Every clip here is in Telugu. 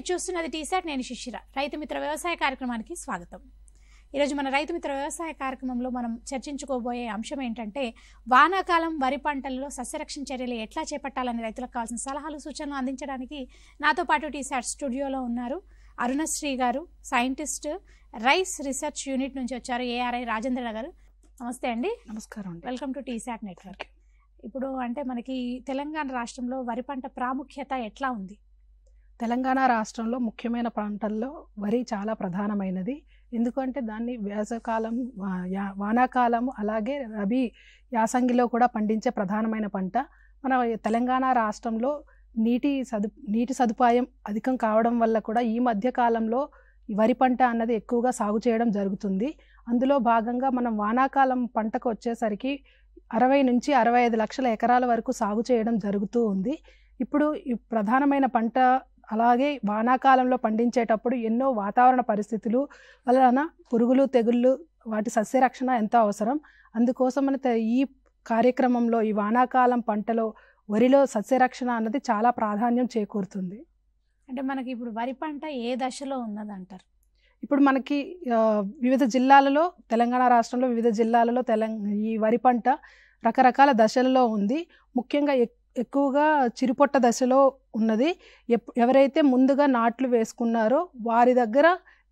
మీరు చూస్తున్నది టీసాట్. నేను శిశిర. రైతు మిత్ర వ్యవసాయ కార్యక్రమానికి స్వాగతం. ఈరోజు మన రైతు మిత్ర వ్యవసాయ కార్యక్రమంలో మనం చర్చించుకోబోయే అంశం ఏంటంటే వానాకాలం వరి పంటల్లో సస్యరక్షణ చర్యలు ఎట్లా చేపట్టాలని రైతులకు కావాల్సిన సలహాలు సూచనలు అందించడానికి నాతో పాటు టీసాట్ స్టూడియోలో ఉన్నారు అరుణశ్రీ గారు, సైంటిస్ట్, రైస్ రీసెర్చ్ యూనిట్ నుంచి వచ్చారు, ఏఆర్ఐ రాజేంద్ర గారు. నమస్తే అండి. నమస్కారం. Welcome to T-SAT network. ఇప్పుడు అంటే మనకి తెలంగాణ రాష్ట్రంలో వరి పంట ప్రాముఖ్యత ఎట్లా ఉంది? తెలంగాణ రాష్ట్రంలో ముఖ్యమైన పంటల్లో వరి చాలా ప్రధానమైనది. ఎందుకంటే దాన్ని వేసవకాలం, వానాకాలం, అలాగే రబీ యాసంగిలో కూడా పండించే ప్రధానమైన పంట. మన తెలంగాణ రాష్ట్రంలో నీటి సదుపాయం అధికం కావడం వల్ల కూడా ఈ మధ్య కాలంలో వరి పంట అన్నది ఎక్కువగా సాగు చేయడం జరుగుతుంది. అందులో భాగంగా మనం వానాకాలం పంటకు వచ్చేసరికి 60 నుంచి 65 లక్షల ఎకరాల వరకు సాగు చేయడం జరుగుతూ ఉంది. ఇప్పుడు ఈ ప్రధానమైన పంట అలాగే వానాకాలంలో పండించేటప్పుడు ఎన్నో వాతావరణ పరిస్థితులు వలన పురుగులు, తెగుళ్ళు, వాటి సస్యరక్షణ ఎంతో అవసరం. అందుకోసం ఈ కార్యక్రమంలో ఈ వానాకాలం పంటలో వరిలో సస్యరక్షణ అన్నది చాలా ప్రాధాన్యం చేకూరుతుంది. అంటే మనకి ఇప్పుడు వరి పంట ఏ దశలో ఉన్నదంటారు? ఇప్పుడు మనకి వివిధ జిల్లాలలో, తెలంగాణ రాష్ట్రంలో వివిధ జిల్లాలలో ఈ వరి పంట రకరకాల దశలలో ఉంది. ముఖ్యంగా ఎక్కువగా చిరుపొట్ట దశలో ఉన్నది. ఎవరైతే ముందుగా నాట్లు వేసుకున్నారో వారి దగ్గర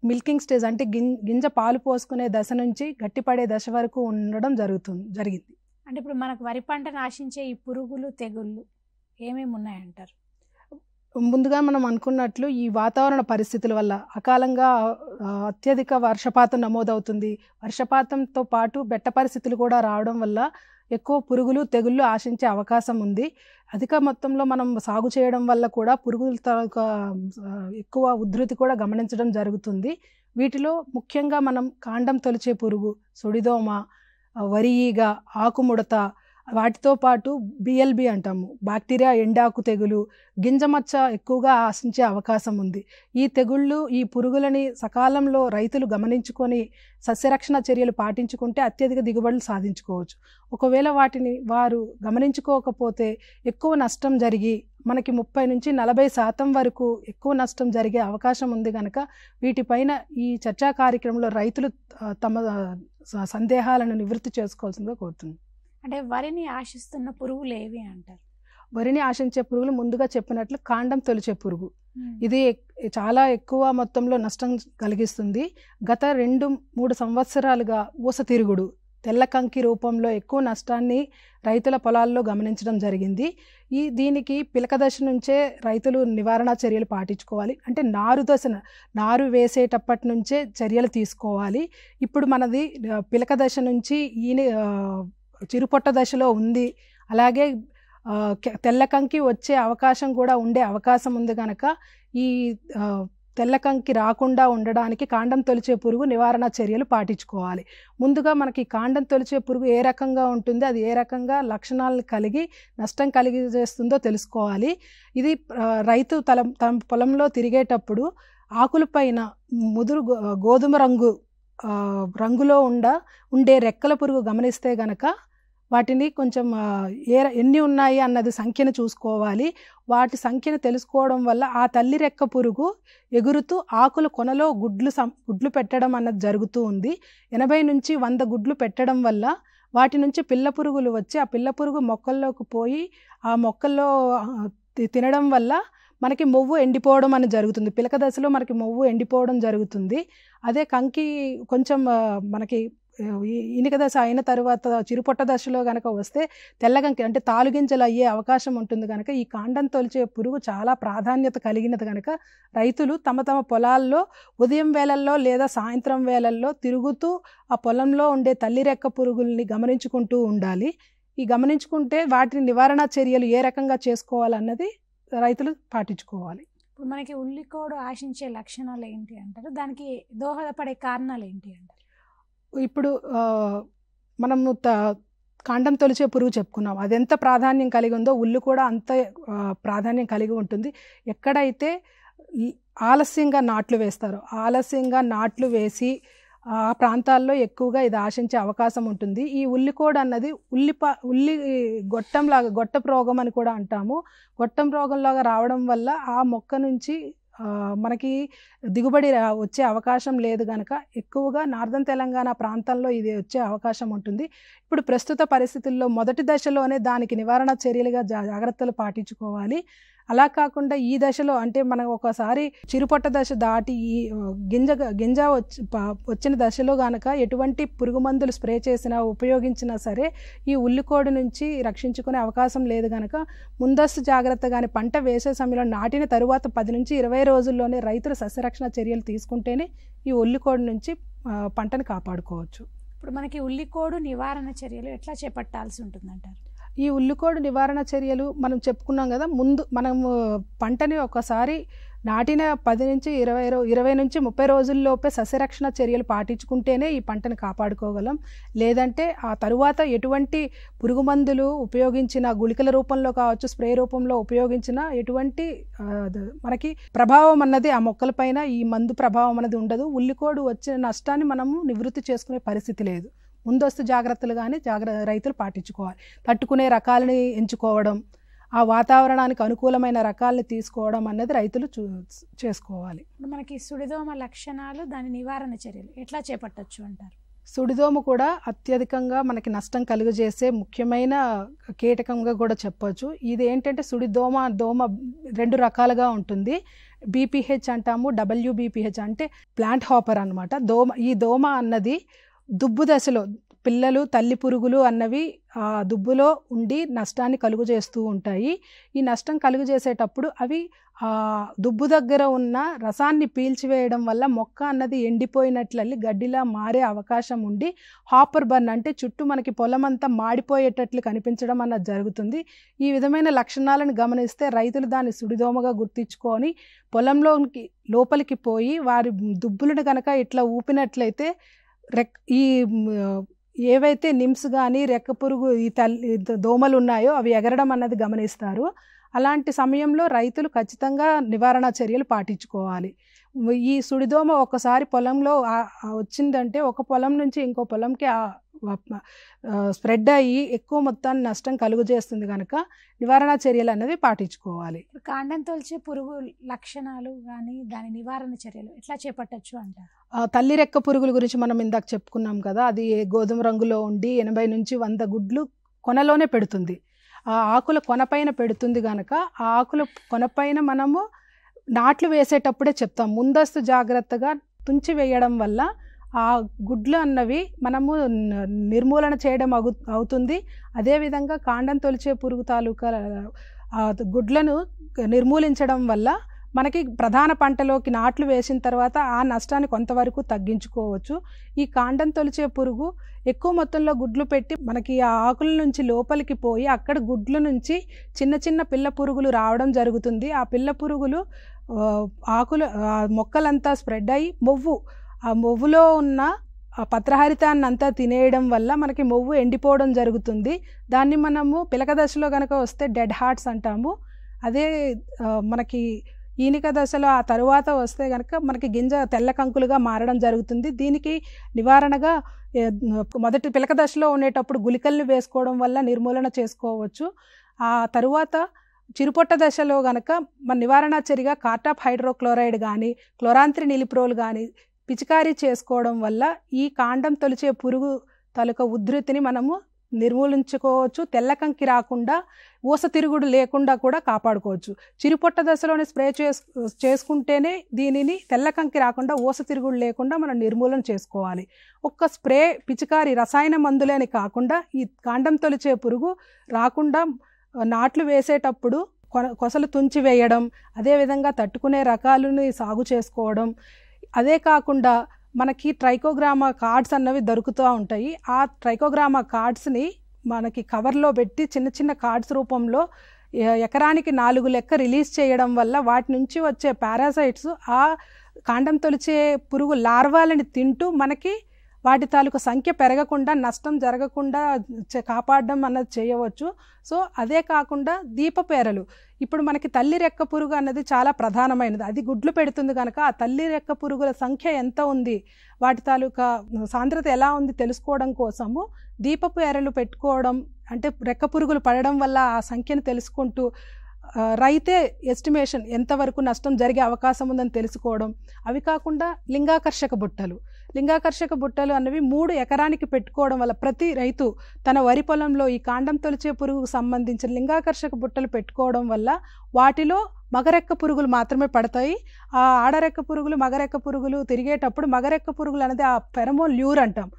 మిల్కింగ్ స్టేజ్ అంటే గింజ పాలు పోసుకునే దశ నుంచి గట్టిపడే దశ వరకు ఉండడం జరిగింది. అంటే ఇప్పుడు మనకు వరి పంట నాశించే ఈ పురుగులు, తెగుళ్ళు ఏమేమి ఉన్నాయంటారు? ముందుగా మనం అనుకున్నట్లు ఈ వాతావరణ పరిస్థితుల వల్ల అకాలంగా అత్యధిక వర్షపాతం నమోదవుతుంది. వర్షపాతంతో పాటు బెట్ట పరిస్థితులు కూడా రావడం వల్ల ఎక్కువ పురుగులు, తెగుళ్ళు ఆశించే అవకాశం ఉంది. అధిక మొత్తంలో మనం సాగు చేయడం వల్ల కూడా పురుగుల ఎక్కువ ఉధృతి కూడా గమనించడం జరుగుతుంది. వీటిలో ముఖ్యంగా మనం కాండం తొలిచే పురుగు, సొడిదోమ, వరి ఈగ, ఆకుముడత, వాటితో పాటు బిఎల్బి అంటాము, బ్యాక్టీరియా ఎండాకు తెగులు, గింజమచ్చ ఎక్కువగా ఆశించే అవకాశం ఉంది. ఈ తెగుళ్ళు, ఈ పురుగులని సకాలంలో రైతులు గమనించుకొని సస్యరక్షణ చర్యలు పాటించుకుంటే అత్యధిక దిగుబడులు సాధించుకోవచ్చు. ఒకవేళ వాటిని వారు గమనించుకోకపోతే ఎక్కువ నష్టం జరిగి మనకి 30 నుంచి 40% వరకు ఎక్కువ నష్టం జరిగే అవకాశం ఉంది. కనుక వీటిపైన ఈ చర్చా కార్యక్రమంలో రైతులు తమ సందేహాలను నివృత్తి చేసుకోవాల్సిందిగా కోరుతున్నాను. అంటే వరిని ఆశిస్తున్న పురుగులు ఏవి అంటారు? వరిని ఆశించే పురుగులు ముందుగా చెప్పినట్లు కాండం తొలిచే పురుగు. ఇది చాలా ఎక్కువ మొత్తంలో నష్టం కలిగిస్తుంది. గత 2-3 సంవత్సరాలుగా ఊస తిరుగుడు, తెల్ల కంకి రూపంలో ఎక్కువ నష్టాన్ని రైతుల పొలాల్లో గమనించడం జరిగింది. దీనికి పిలక దశ నుంచే రైతులు నివారణ చర్యలు పాటించుకోవాలి. అంటే నారు వేసేటప్పటి నుంచే చర్యలు తీసుకోవాలి. ఇప్పుడు మనది పిలక దశ నుంచి చిరుపొట్ట దశలో ఉంది. అలాగే తెల్లకంకి వచ్చే అవకాశం కూడా ఉండే అవకాశం ఉంది. కనుక ఈ తెల్లకంకి రాకుండా ఉండడానికి కాండం తొలిచే పురుగు నివారణ చర్యలు పాటించుకోవాలి. ముందుగా మనకి కాండం తొలిచే పురుగు ఏ రకంగా ఉంటుంది, అది ఏ రకంగా లక్షణాలను కలిగి నష్టం కలిగజేస్తుందో తెలుసుకోవాలి. ఇది రైతు తమ పొలంలో తిరిగేటప్పుడు ఆకులపైన ముదురు గోధుమ రంగులో ఉండే రెక్కల పురుగు గమనిస్తే గనక వాటిని కొంచెం ఎన్ని ఉన్నాయి అన్నది సంఖ్యను చూసుకోవాలి. వాటి సంఖ్యను తెలుసుకోవడం వల్ల ఆ తల్లి రెక్క పురుగు ఎగురుతూ ఆకుల కొనలో గుడ్లు పెట్టడం అన్నది జరుగుతూ ఉంది. 80 నుంచి 100 గుడ్లు పెట్టడం వల్ల వాటి నుంచి పిల్ల పురుగులు వచ్చి ఆ పిల్ల పురుగు మొక్కల్లోకి పోయి ఆ మొక్కల్లో తినడం వల్ల మనకి మొవ్వు ఎండిపోవడం అనేది జరుగుతుంది. పిలక దశలో మనకి మొవ్వు ఎండిపోవడం జరుగుతుంది. అదే కంకి కొంచెం మనకి ఇనిక దశ అయిన తర్వాత చిరుపొట్ట దశలో కనుక వస్తే తెల్లగంకి అంటే తాలుగింజలు అయ్యే అవకాశం ఉంటుంది. కనుక ఈ కాండం తొలిచే పురుగు చాలా ప్రాధాన్యత కలిగినది. కనుక రైతులు తమ పొలాల్లో ఉదయం వేళల్లో లేదా సాయంత్రం వేళల్లో తిరుగుతూ ఆ పొలంలో ఉండే తల్లి రెక్క పురుగుల్ని గమనించుకుంటూ ఉండాలి. ఈ గమనించుకుంటే వాటిని నివారణ చర్యలు ఏ రకంగా చేసుకోవాలన్నది రైతులు పాటించుకోవాలి. ఇప్పుడు మనకి ఉల్లికోడు ఆశించే లక్షణాలు ఏంటి అంటారు? దానికి దోహదపడే కారణాలు ఏంటి అంటారు? ఇప్పుడు మనము కాండం తొలిచే పురుగు చెప్పుకున్నాం. అది ఎంత ప్రాధాన్యం కలిగి ఉందో ఉల్లి కూడా అంత ప్రాధాన్యం కలిగి ఉంటుంది. ఎక్కడైతే ఆలస్యంగా నాట్లు వేస్తారో, ఆలస్యంగా నాట్లు వేసి ఆ ప్రాంతాల్లో ఎక్కువగా ఇది ఆశించే అవకాశం ఉంటుంది. ఈ ఉల్లికోడ్ అన్నది ఉల్లి గొట్టంలాగా, గొట్టపు రోగం అని కూడా అంటాము. గొట్టం రోగంలాగా రావడం వల్ల ఆ మొక్క నుంచి మనకి దిగుబడి వచ్చే అవకాశం లేదు కనుక ఎక్కువగా నార్దర్న్ తెలంగాణ ప్రాంతంలో ఇది వచ్చే అవకాశం ఉంటుంది. ఇప్పుడు ప్రస్తుత పరిస్థితుల్లో మొదటి దశలోనే దానికి నివారణ చర్యలుగా జాగ్రత్తలు పాటించుకోవాలి. అలా కాకుండా ఈ దశలో అంటే మనం ఒకసారి చిరుపొట్ట దశ దాటి ఈ గింజ వచ్చిన దశలో కనుక ఎటువంటి పురుగు మందులు స్ప్రే చేసినా ఉపయోగించినా సరే ఈ ఉల్లికోడు నుంచి రక్షించుకునే అవకాశం లేదు కనుక ముందస్తు జాగ్రత్తగానే పంట వేసే సమయంలో నాటిన తరువాత 10 నుంచి 20 రోజుల్లోనే రైతులు సస్యరక్షణ చర్యలు తీసుకుంటేనే ఈ ఉల్లికోడు నుంచి పంటను కాపాడుకోవచ్చు. ఇప్పుడు మనకి ఉల్లికోడు నివారణ చర్యలు ఎట్లా చేపట్టాల్సి ఉంటుందంటారు? ఈ ఉల్లికోడు నివారణ చర్యలు మనం చెప్పుకున్నాం కదా, ముందు మనము పంటని ఒకసారి నాటిన 10 నుంచి 20 నుంచి 30 రోజుల్లోపే సస్యరక్షణ చర్యలు పాటించుకుంటేనే ఈ పంటను కాపాడుకోగలం. లేదంటే ఆ తరువాత ఎటువంటి పురుగు మందులు ఉపయోగించిన గుళికల రూపంలో కావచ్చు, స్ప్రే రూపంలో ఉపయోగించిన ఎటువంటి మనకి ప్రభావం అన్నది ఆ మొక్కలపైన ఈ మందు ప్రభావం అన్నది ఉండదు. ఉల్లికోడు వచ్చిన నష్టాన్ని మనము నివృత్తి చేసుకునే పరిస్థితి లేదు. ముందస్తు జాగ్రత్తలు కానీ రైతులు పాటించుకోవాలి. తట్టుకునే రకాలని ఎంచుకోవడం, ఆ వాతావరణానికి అనుకూలమైన రకాలని తీసుకోవడం అన్నది రైతులు చేసుకోవాలి. మనకి సుడిదోమ లక్షణాలు, దాని నివారణ చర్యలు ఎట్లా చేపట్టచ్చు అంటారు? సుడిదోమ కూడా అత్యధికంగా మనకి నష్టం కలుగజేసే ముఖ్యమైన కీటకంగా కూడా చెప్పొచ్చు. ఇది ఏంటంటే దోమ 2 రకాలుగా ఉంటుంది. బీపీహెచ్ అంటాము, WBPH అంటే ప్లాంట్ హాపర్ అన్నమాట. ఈ దోమ అన్నది దుబ్బు దశలో పిల్లలు తల్లి పురుగులు అన్నవి ఆ దుబ్బులో ఉండి నష్టాన్ని కలుగు చేస్తూ ఉంటాయి. ఈ నష్టం కలుగు చేసేటప్పుడు అవి ఆ దుబ్బు దగ్గర ఉన్న రసాన్ని పీల్చివేయడం వల్ల మొక్క అన్నది ఎండిపోయినట్లయి గడ్డిలా మారే అవకాశం ఉండి హాపర్ బర్న్ అంటే చుట్టూ మనకి పొలం అంతా మాడిపోయేటట్లు కనిపించడం అన్నది జరుగుతుంది. ఈ విధమైన లక్షణాలను గమనిస్తే రైతులు దాన్ని సుడిదోమగా గుర్తించుకొని పొలంలోకి లోపలికి పోయి వారి దుబ్బులను కనుక ఇట్లా ఊపినట్లయితే ఈ ఏవైతే నిమ్స్ కానీ రెక్క పురుగు ఈ దోమలు ఉన్నాయో అవి ఎగరడం అన్నది గమనిస్తారు. అలాంటి సమయంలో రైతులు ఖచ్చితంగా నివారణ చర్యలు పాటించుకోవాలి. ఈ సుడిదోమ ఒకసారి పొలంలో వచ్చిందంటే ఒక పొలం నుంచి ఇంకో పొలంకి స్ప్రెడ్ అయ్యి ఎక్కువ మొత్తాన్ని నష్టం కలుగజేస్తుంది కనుక నివారణ చర్యలు అనేవి పాటించుకోవాలి. కాండం తొలిచే పురుగు లక్షణాలు కానీ దాని నివారణ చర్యలు ఎట్లా చేపట్టచ్చు అంటారు? తల్లి రెక్క పురుగుల గురించి మనం ఇందాక చెప్పుకున్నాం కదా, అది గోధుమ రంగులో ఉండి 80 నుంచి 100 గుడ్లు కొనలోనే పెడుతుంది. ఆ ఆకుల కొనపైన పెడుతుంది కనుక ఆ ఆకుల కొనపైన మనము నాట్లు వేసేటప్పుడే చెప్తాం, ముందస్తు జాగ్రత్తగా తుంచి వేయడం వల్ల ఆ గుడ్లు అన్నవి మనము నిర్మూలన చేయడం అవుతుంది. అదేవిధంగా కాండం తొలిచే పురుగు తాలూకా గుడ్లను నిర్మూలించడం వల్ల మనకి ప్రధాన పంటలోకి నాట్లు వేసిన తర్వాత ఆ నష్టాన్ని కొంతవరకు తగ్గించుకోవచ్చు. ఈ కాండం తొలిచే పురుగు ఎక్కువ మొత్తంలో గుడ్లు పెట్టి మనకి ఆ ఆకుల నుంచి లోపలికి పోయి అక్కడ గుడ్ల నుంచి చిన్న చిన్న పిల్ల పురుగులు రావడం జరుగుతుంది. ఆ పిల్ల పురుగులు ఆకులు మొక్కలంతా స్ప్రెడ్ అయ్యి ఆ మొవ్వులో ఉన్న పత్రహరితాన్ని అంతా తినేయడం వల్ల మనకి మొవ్వు ఎండిపోవడం జరుగుతుంది. దాన్ని మనము పిలక దశలో కనుక వస్తే డెడ్ హార్ట్స్ అంటాము. అదే మనకి ఈనిక దశలో ఆ తరువాత వస్తే కనుక మనకి గింజ తెల్ల కంకులుగా మారడం జరుగుతుంది. దీనికి నివారణగా మొదటి పిలక దశలో ఉండేటప్పుడు గుళికల్ని వేసుకోవడం వల్ల నిర్మూలన చేసుకోవచ్చు. ఆ తరువాత చిరుపొట్ట దశలో కనుక మన నివారణ చర్యగా కార్టాప్ హైడ్రోక్లోరైడ్ కానీ క్లోరాంత్రినిలిప్రోల్ కానీ పిచికారీ చేసుకోవడం వల్ల ఈ కాండం తొలిచే పురుగు తాలూకా ఉధృతిని మనము నిర్మూలించుకోవచ్చు. తెల్లకంకి రాకుండా ఊస తిరుగుడు లేకుండా కూడా కాపాడుకోవచ్చు. చిరుపొట్ట దశలోనే స్ప్రే చేసుకుంటేనే దీనిని తెల్లకంకి రాకుండా ఊస తిరుగుడు లేకుండా మనం నిర్మూలన చేసుకోవాలి. ఒక్క స్ప్రే పిచికారీ రసాయన మందులేని కాకుండా ఈ కాండం తొలిచే పురుగు రాకుండా నాట్లు వేసేటప్పుడు కొసలు తుంచి వేయడం, అదేవిధంగా తట్టుకునే రకాలను సాగు చేసుకోవడం, అదే కాకుండా మనకి ట్రైకోగ్రామా కార్డ్స్ అన్నవి దొరుకుతూ ఉంటాయి. ఆ ట్రైకోగ్రామా కార్డ్స్ని మనకి కవర్లో పెట్టి చిన్న చిన్న కార్డ్స్ రూపంలో ఎకరానికి 4 లెక్క రిలీజ్ చేయడం వల్ల వాటి నుంచి వచ్చే పారాసైట్స్ ఆ కాండం తొలిచే పురుగు లార్వాలని తింటూ మనకి వాటి తాలూకు సంఖ్య పెరగకుండా నష్టం జరగకుండా కాపాడడం అన్నది చేయవచ్చు. సో అదే కాకుండా దీపపేరలు, ఇప్పుడు మనకి తల్లి రెక్క పురుగు అన్నది చాలా ప్రధానమైనది. అది గుడ్లు పెడుతుంది కనుక ఆ తల్లి రెక్క పురుగుల సంఖ్య ఎంత ఉంది, వాటి తాలూకా సాంద్రత ఎలా ఉంది తెలుసుకోవడం కోసము దీపపు ఎరలు పెట్టుకోవడం, అంటే రెక్క పురుగులు పడడం వల్ల ఆ సంఖ్యను తెలుసుకుంటూ రైతే ఎస్టిమేషన్ ఎంతవరకు నష్టం జరిగే అవకాశం ఉందని తెలుసుకోవడం. అవి కాకుండా లింగాకర్షక బుట్టలు అన్నవి 3 ఎకరానికి పెట్టుకోవడం వల్ల ప్రతి రైతు తన వరి పొలంలో ఈ కాండం తొలిచే పురుగుకు సంబంధించిన లింగాకర్షక బుట్టలు పెట్టుకోవడం వల్ల వాటిలో మగరెక్క పురుగులు మాత్రమే పడతాయి. ఆ ఆడరెక్క పురుగులు మగరెక్క పురుగులు తిరిగేటప్పుడు మగరెక్క పురుగులు అనేది ఆ ఫెరమోన్ ల్యూర్ అంటాం,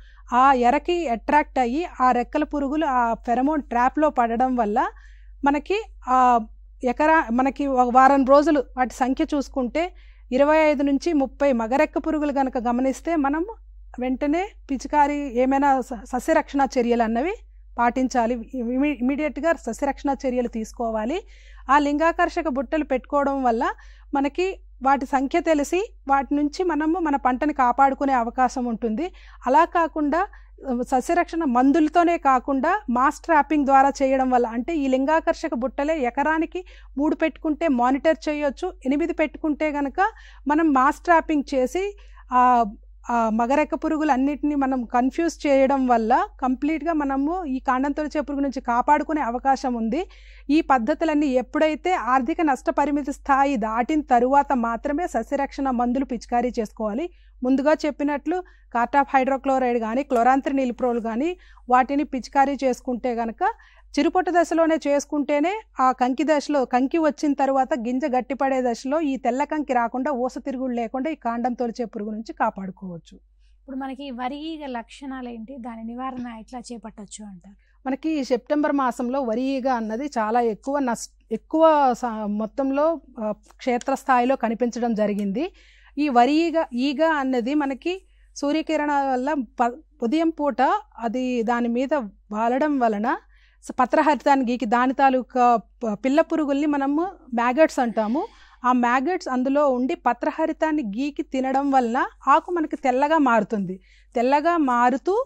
ఆ ఎరకి అట్రాక్ట్ అయ్యి ఆ రెక్కల పురుగులు ఆ ఫెరమోన్ ట్రాప్లో పడడం వల్ల మనకి మనకి వారం రోజులు వాటి సంఖ్య చూసుకుంటే 25 నుంచి 30 మగరెక్క పురుగులు కనుక గమనిస్తే మనం వెంటనే పిచికారి ఏమైనా సస్యరక్షణ చర్యలు అన్నవి పాటించాలి, ఇమీడియట్గా సస్యరక్షణ చర్యలు తీసుకోవాలి. ఆ లింగాకర్షక బుట్టలు పెట్టుకోవడం వల్ల మనకి వాటి సంఖ్య తెలిసి వాటి నుంచి మనము మన పంటని కాపాడుకునే అవకాశం ఉంటుంది. అలా కాకుండా సస్యరక్షణ మందులతోనే కాకుండా మాస్ ట్రాపింగ్ ద్వారా చేయడం వల్ల, అంటే ఈ లింగాకర్షక బుట్టలే ఎకరానికి 3 పెట్టుకుంటే మానిటర్ చేయొచ్చు, 8 పెట్టుకుంటే కనుక మనం మాస్ ట్రాపింగ్ చేసి మగరెక్క పురుగులు అన్నిటినీ మనం కన్ఫ్యూజ్ చేయడం వల్ల కంప్లీట్గా మనము ఈ కాండం తొలిచే పురుగు నుంచి కాపాడుకునే అవకాశం ఉంది. ఈ పద్ధతులన్నీ ఎప్పుడైతే ఆర్థిక నష్టపరిమితి స్థాయి దాటిన తరువాత మాత్రమే సస్యరక్షణ మందులు పిచికారీ చేసుకోవాలి. ముందుగా చెప్పినట్లు కార్టాప్ హైడ్రోక్లోరైడ్ కానీ క్లోరాంత్రినిలిప్రోల్ కానీ వాటిని పిచికారీ చేసుకుంటే కనుక చిరుపొట్టు దశలోనే చేసుకుంటేనే ఆ కంకి దశలో కంకి వచ్చిన తర్వాత గింజ గట్టిపడే దశలో ఈ తెల్ల కంకి రాకుండా ఊస తిరుగుడు లేకుండా ఈ కాండం తొలిచే పురుగు నుంచి కాపాడుకోవచ్చు. ఇప్పుడు మనకి వరి ఈగ లక్షణాలు ఏంటి, దాని నివారణ ఎట్లా చేపట్టచ్చు అంటారు? మనకి సెప్టెంబర్ మాసంలో వరి ఈగ అన్నది చాలా ఎక్కువ మొత్తంలో క్షేత్రస్థాయిలో కనిపించడం జరిగింది. ఈ వరి ఈగ అన్నది మనకి సూర్యకిరణాల వల్ల ఉదయం పూట అది దాని మీద వాలడం వలన పత్రహరితాన్ని గీకి దాని తాలూకా పిల్ల పురుగుల్ని మనము మ్యాగట్స్ అంటాము. ఆ మ్యాగట్స్ అందులో ఉండి పత్రహరితాన్ని గీకి తినడం వలన ఆకు మనకి తెల్లగా మారుతుంది. తెల్లగా మారుతూ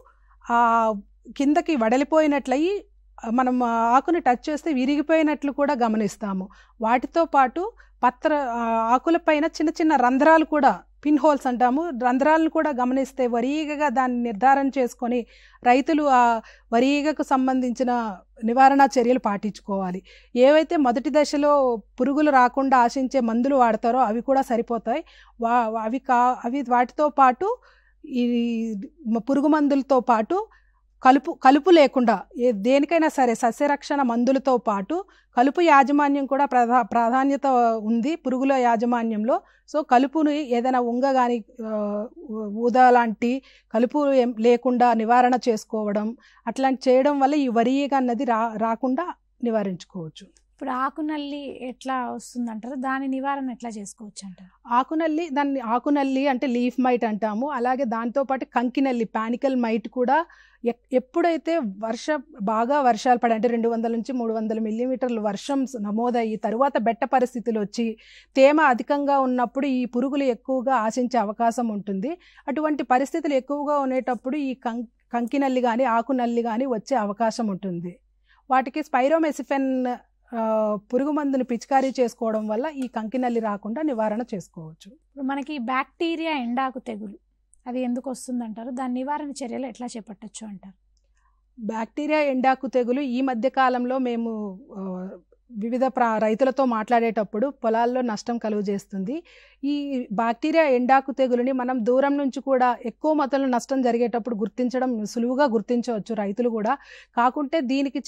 కిందకి వడలిపోయినట్లయి మనం ఆకుని టచ్ చేస్తే విరిగిపోయినట్లు కూడా గమనిస్తాము. వాటితో పాటు ఆకులపైన చిన్న చిన్న రంధ్రాలు కూడా, పిన్ హోల్స్ అంటాము, రంధ్రాలను కూడా గమనిస్తే వరీగగా దాన్ని నిర్ధారణ చేసుకొని రైతులు ఆ వరీగకు సంబంధించిన నివారణ చర్యలు పాటించుకోవాలి. ఏవైతే మొదటి దశలో పురుగులు రాకుండా ఆశించే మందులు వాడతారో అవి కూడా సరిపోతాయి. అవి వాటితో పాటు ఈ పురుగు మందులతో పాటు కలుపు లేకుండా దేనికైనా సరే సస్యరక్షణ మందులతో పాటు కలుపు యాజమాన్యం కూడా ప్రాధాన్యత ఉంది పురుగుల యాజమాన్యంలో. సో కలుపుని ఏదైనా ఉంగ కానీ ఊదా లాంటి కలుపు లేకుండా నివారణ చేసుకోవడం, అట్లాంటి చేయడం వల్ల ఈ వరి ఈగ అన్నది రాకుండా నివారించుకోవచ్చు. ఇప్పుడు ఆకునల్లి ఎట్లా వస్తుందంటారు, దాని నివారణ ఎట్లా చేసుకోవచ్చు అంటారు? ఆకునల్లి అంటే లీఫ్ మైట్ అంటాము. అలాగే దాంతోపాటు కంకినల్లి, పానికల్ మైట్ కూడా ఎప్పుడైతే బాగా వర్షాలు పడి అంటే 200 నుంచి 300 మిల్లీమీటర్లు వర్షం నమోదయ్యి తరువాత బెట్ట పరిస్థితులు వచ్చి తేమ అధికంగా ఉన్నప్పుడు ఈ పురుగులు ఎక్కువగా ఆశించే అవకాశం ఉంటుంది. అటువంటి పరిస్థితులు ఎక్కువగా ఉండేటప్పుడు ఈ కంకినల్లి కానీ ఆకునల్లి కానీ వచ్చే అవకాశం ఉంటుంది. వాటికి స్పైరోమెసిఫెన్ పురుగు మందుని పిచికారీ చేసుకోవడం వల్ల ఈ కంకినల్లి రాకుండా నివారణ చేసుకోవచ్చు. ఇప్పుడు మనకి బ్యాక్టీరియా ఎండాకు తెగులు అది ఎందుకు వస్తుందంటారు, దాని నివారణ చర్యలు ఎట్లా చేపట్టచ్చు అంటారు? బ్యాక్టీరియా ఎండాకు తెగులు ఈ మధ్య కాలంలో మేము వివిధ రైతులతో మాట్లాడేటప్పుడు పొలాల్లో నష్టం కలుగజేస్తుంది. ఈ బ్యాక్టీరియా ఎండాకు తెగులుని మనం దూరం నుంచి కూడా ఎక్కువ మొత్తంలో నష్టం జరిగేటప్పుడు గుర్తించడం సులువుగా గుర్తించవచ్చు రైతులు కూడా. కాకుంటే దీనికి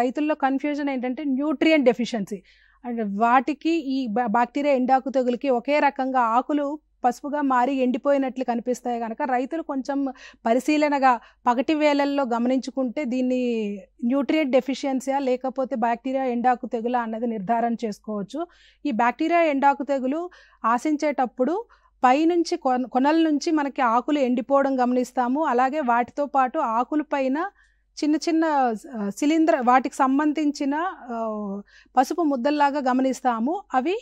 రైతుల్లో కన్ఫ్యూజన్ ఏంటంటే న్యూట్రియంట్ డెఫిషియన్సీ. అండ్ వాటికి ఈ బ్యాక్టీరియా ఎండాకు తెగులుకి ఒకే రకంగా ఆకులు పసుపుగా మారి ఎండిపోయినట్లు కనిపిస్తాయి కనుక రైతులు కొంచెం పరిశీలనగా పగటి వేళల్లో గమనించుకుంటే దీన్ని న్యూట్రియంట్ డెఫిషియన్సీయా లేకపోతే బ్యాక్టీరియా ఎండాకు తెగులా అన్నది నిర్ధారణ చేసుకోవచ్చు. ఈ బ్యాక్టీరియా ఎండాకు తెగులు ఆశించేటప్పుడు పైనుంచి కొనల నుంచి మనకి ఆకులు ఎండిపోవడం గమనిస్తాము. అలాగే వాటితో పాటు ఆకుల పైన చిన్న చిన్న వాటికి సంబంధించిన పసుపు ముద్దల్లాగా గమనిస్తాము. అవి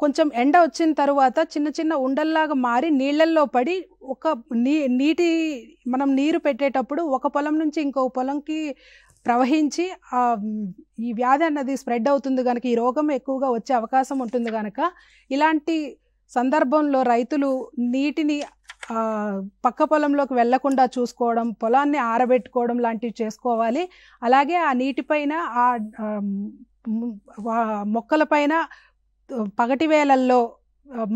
కొంచెం ఎండ వచ్చిన తర్వాత చిన్న చిన్న ఉండల్లాగా మారి నీళ్ళల్లో పడి మనం నీరు పెట్టేటప్పుడు ఒక పొలం నుంచి ఇంకో పొలంకి ప్రవహించి ఈ వ్యాధి అన్నది స్ప్రెడ్ అవుతుంది కనుక ఈ రోగం ఎక్కువగా వచ్చే అవకాశం ఉంటుంది కనుక ఇలాంటి సందర్భంలో రైతులు నీటిని పక్క పొలంలోకి వెళ్లకుండా చూసుకోవడం, పొలాన్ని ఆరబెట్టుకోవడం లాంటివి చేసుకోవాలి. అలాగే ఆ నీటిపైన మొక్కల పైన పగటి వేళల్లో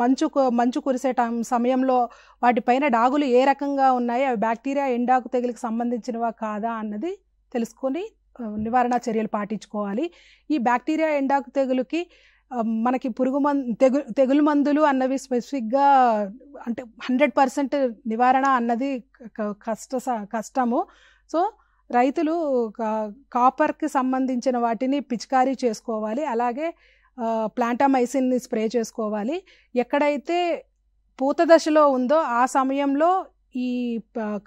మంచు కురిసే సమయంలో వాటిపైన డాగులు ఏ రకంగా ఉన్నాయి, అవి బ్యాక్టీరియా ఎండాకు తెగులుకి సంబంధించినవా కాదా అన్నది తెలుసుకొని నివారణ చర్యలు పాటించుకోవాలి. ఈ బ్యాక్టీరియా ఎండాకు తెగులుకి మనకి తెగులు మందులు అన్నవి స్పెసిఫిక్గా అంటే 100% నివారణ అన్నది కష్టము. సో రైతులు కాపర్కి సంబంధించిన వాటిని పిచికారీ చేసుకోవాలి. అలాగే ప్లాంటామైసిన్ని స్ప్రే చేసుకోవాలి. ఎక్కడైతే పూత దశలో ఉందో ఆ సమయంలో ఈ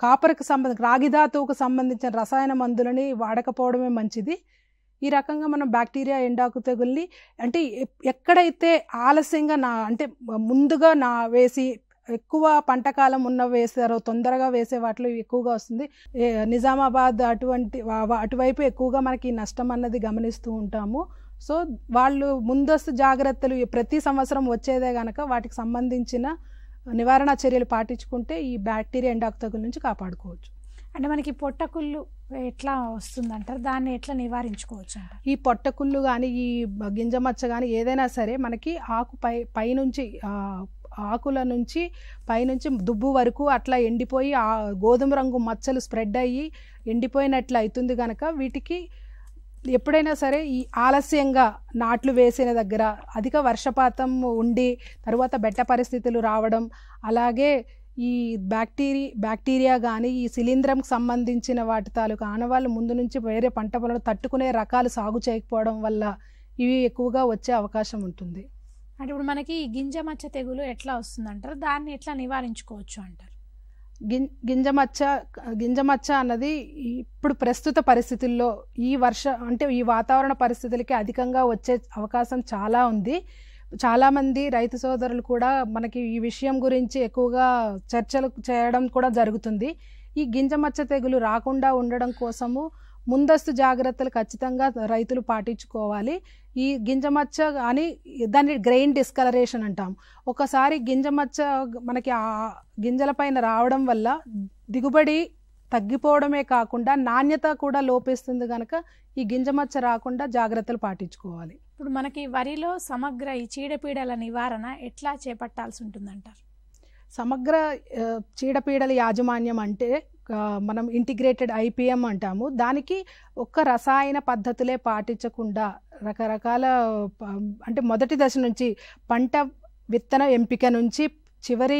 కాపర్కి రాగి ధాతువుకు సంబంధించిన రసాయన మందులని వాడకపోవడమే మంచిది. ఈ రకంగా మనం బ్యాక్టీరియా ఎండాకు తెగుల్ని అంటే ఎక్కడైతే ఆలస్యంగా అంటే ముందుగా వేసి ఎక్కువ పంటకాలం వేసారో తొందరగా వేసే వాటిలో ఎక్కువగా వస్తుంది. నిజామాబాద్ అటువైపు ఎక్కువగా మనకి నష్టం అన్నది గమనిస్తూ ఉంటాము. సో వాళ్ళు ముందస్తు జాగ్రత్తలు ప్రతి సంవత్సరం వచ్చేదే కనుక వాటికి సంబంధించిన నివారణ చర్యలు పాటించుకుంటే ఈ బ్యాక్టీరియా ఎండాకు తెగులు నుంచి కాపాడుకోవచ్చు. అంటే మనకి పొట్టకుళ్ళు ఎట్లా వస్తుందంటారు, దాన్ని ఎట్లా నివారించుకోవచ్చు అంటారు? ఈ పొట్టకుళ్ళు కానీ ఈ గింజమచ్చ కానీ ఏదైనా సరే మనకి ఆకు పైనుంచి ఆకుల నుంచి పైనుంచి దుబ్బు వరకు అట్లా ఎండిపోయి గోధుమ రంగు మచ్చలు స్ప్రెడ్ అయ్యి ఎండిపోయినట్లు అవుతుంది కనుక వీటికి ఎప్పుడైనా సరే ఈ ఆలస్యంగా నాట్లు వేసిన దగ్గర అధిక వర్షపాతం ఉండి తర్వాత బెట్ట పరిస్థితులు రావడం, అలాగే ఈ బ్యాక్టీరియా కానీ ఈ శిలీంధ్రంకి సంబంధించిన వాటి తాలూకు ఆనవాళ్ళు ముందు నుంచి వేరే పంట పొలంలో తట్టుకునే రకాలు సాగు చేయకపోవడం వల్ల ఇవి ఎక్కువగా వచ్చే అవకాశం ఉంటుంది. అంటే ఇప్పుడు మనకి ఈ గింజమచ్చ తెగులు ఎట్లా వస్తుందంటారు, దాన్ని ఎట్లా నివారించుకోవచ్చు అంటారు? గింజమచ్చ అన్నది ఇప్పుడు ప్రస్తుత పరిస్థితుల్లో ఈ వాతావరణ పరిస్థితులకి అధికంగా వచ్చే అవకాశం చాలా ఉంది. చాలామంది రైతు సోదరులు కూడా మనకి ఈ విషయం గురించి ఎక్కువగా చర్చలు చేయడం కూడా జరుగుతుంది. ఈ గింజమచ్చ తెగులు రాకుండా ఉండడం కోసము ముందస్తు జాగ్రత్తలు ఖచ్చితంగా రైతులు పాటించుకోవాలి. ఈ గింజమచ్చ అని దాన్ని గ్రెయిన్ డిస్కలరేషన్ అంటాం. ఒకసారి గింజమచ్చ మనకి ఆ గింజల పైన రావడం వల్ల దిగుబడి తగ్గిపోవడమే కాకుండా నాణ్యత కూడా లోపిస్తుంది కనుక ఈ గింజమచ్చ రాకుండా జాగ్రత్తలు పాటించుకోవాలి. ఇప్పుడు మనకి వరిలో సమగ్ర ఈ చీడపీడల నివారణ ఎట్లా చేపట్టాల్సి ఉంటుందంటారు? సమగ్ర చీడపీడల యాజమాన్యం అంటే మనం ఇంటిగ్రేటెడ్ IPM అంటాము. దానికి ఒక్క రసాయన పద్ధతులే పాటించకుండా రకరకాల అంటే మొదటి దశ నుంచి పంట విత్తన ఎంపిక నుంచి చివరి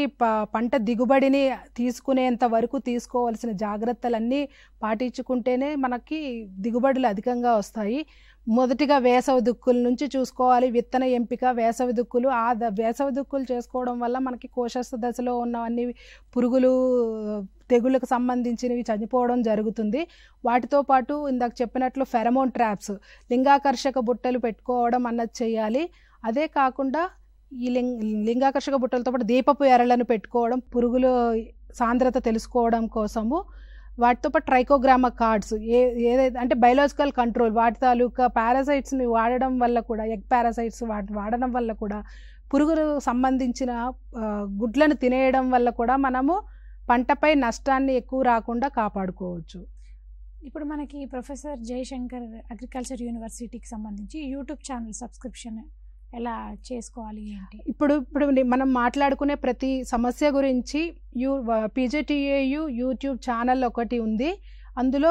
పంట దిగుబడిని తీసుకునేంత వరకు తీసుకోవాల్సిన జాగ్రత్తలన్నీ పాటించుకుంటేనే మనకి దిగుబడులు అధికంగా వస్తాయి. మొదటిగా వేసవి దుక్కుల నుంచి చూసుకోవాలి. విత్తన ఎంపిక, వేసవి దుక్కులు. వేసవి దుక్కులు చేసుకోవడం వల్ల మనకి కోశస్థ దశలో ఉన్నవన్నీ పురుగులు తెగుళ్ళకు సంబంధించినవి చనిపోవడం జరుగుతుంది. వాటితో పాటు ఇందాక చెప్పినట్లు ఫెరమోన్ ట్రాప్స్, లింగాకర్షక బుట్టలు పెట్టుకోవడం అన్నది చేయాలి. అదే కాకుండా ఈ లింగాకర్షక బుట్టలతో పాటు దీపపు ఎరలను పెట్టుకోవడం పురుగుల సాంద్రత తెలుసుకోవడం కోసము. వాటితో పాటు ట్రైకోగ్రామా కార్డ్స్ ఏదైతే అంటే బయలాజికల్ కంట్రోల్ వాటి తాలూకా పారాసైట్స్ని వాడడం వల్ల కూడా ఎగ్ పారాసైట్స్ వాడడం వల్ల కూడా పురుగులు సంబంధించిన గుడ్లను తినేయడం వల్ల కూడా మనము పంటపై నష్టాన్ని ఎక్కువ రాకుండా కాపాడుకోవచ్చు. ఇప్పుడు మనకి ప్రొఫెసర్ జయశంకర్ అగ్రికల్చర్ యూనివర్సిటీకి సంబంధించి యూట్యూబ్ ఛానల్ సబ్స్క్రిప్షన్ ఎలా చేసుకోవాలి ఏంటి? ఇప్పుడు మనం మాట్లాడుకునే ప్రతి సమస్య గురించి PJTAU యూట్యూబ్ ఛానల్ ఒకటి ఉంది. అందులో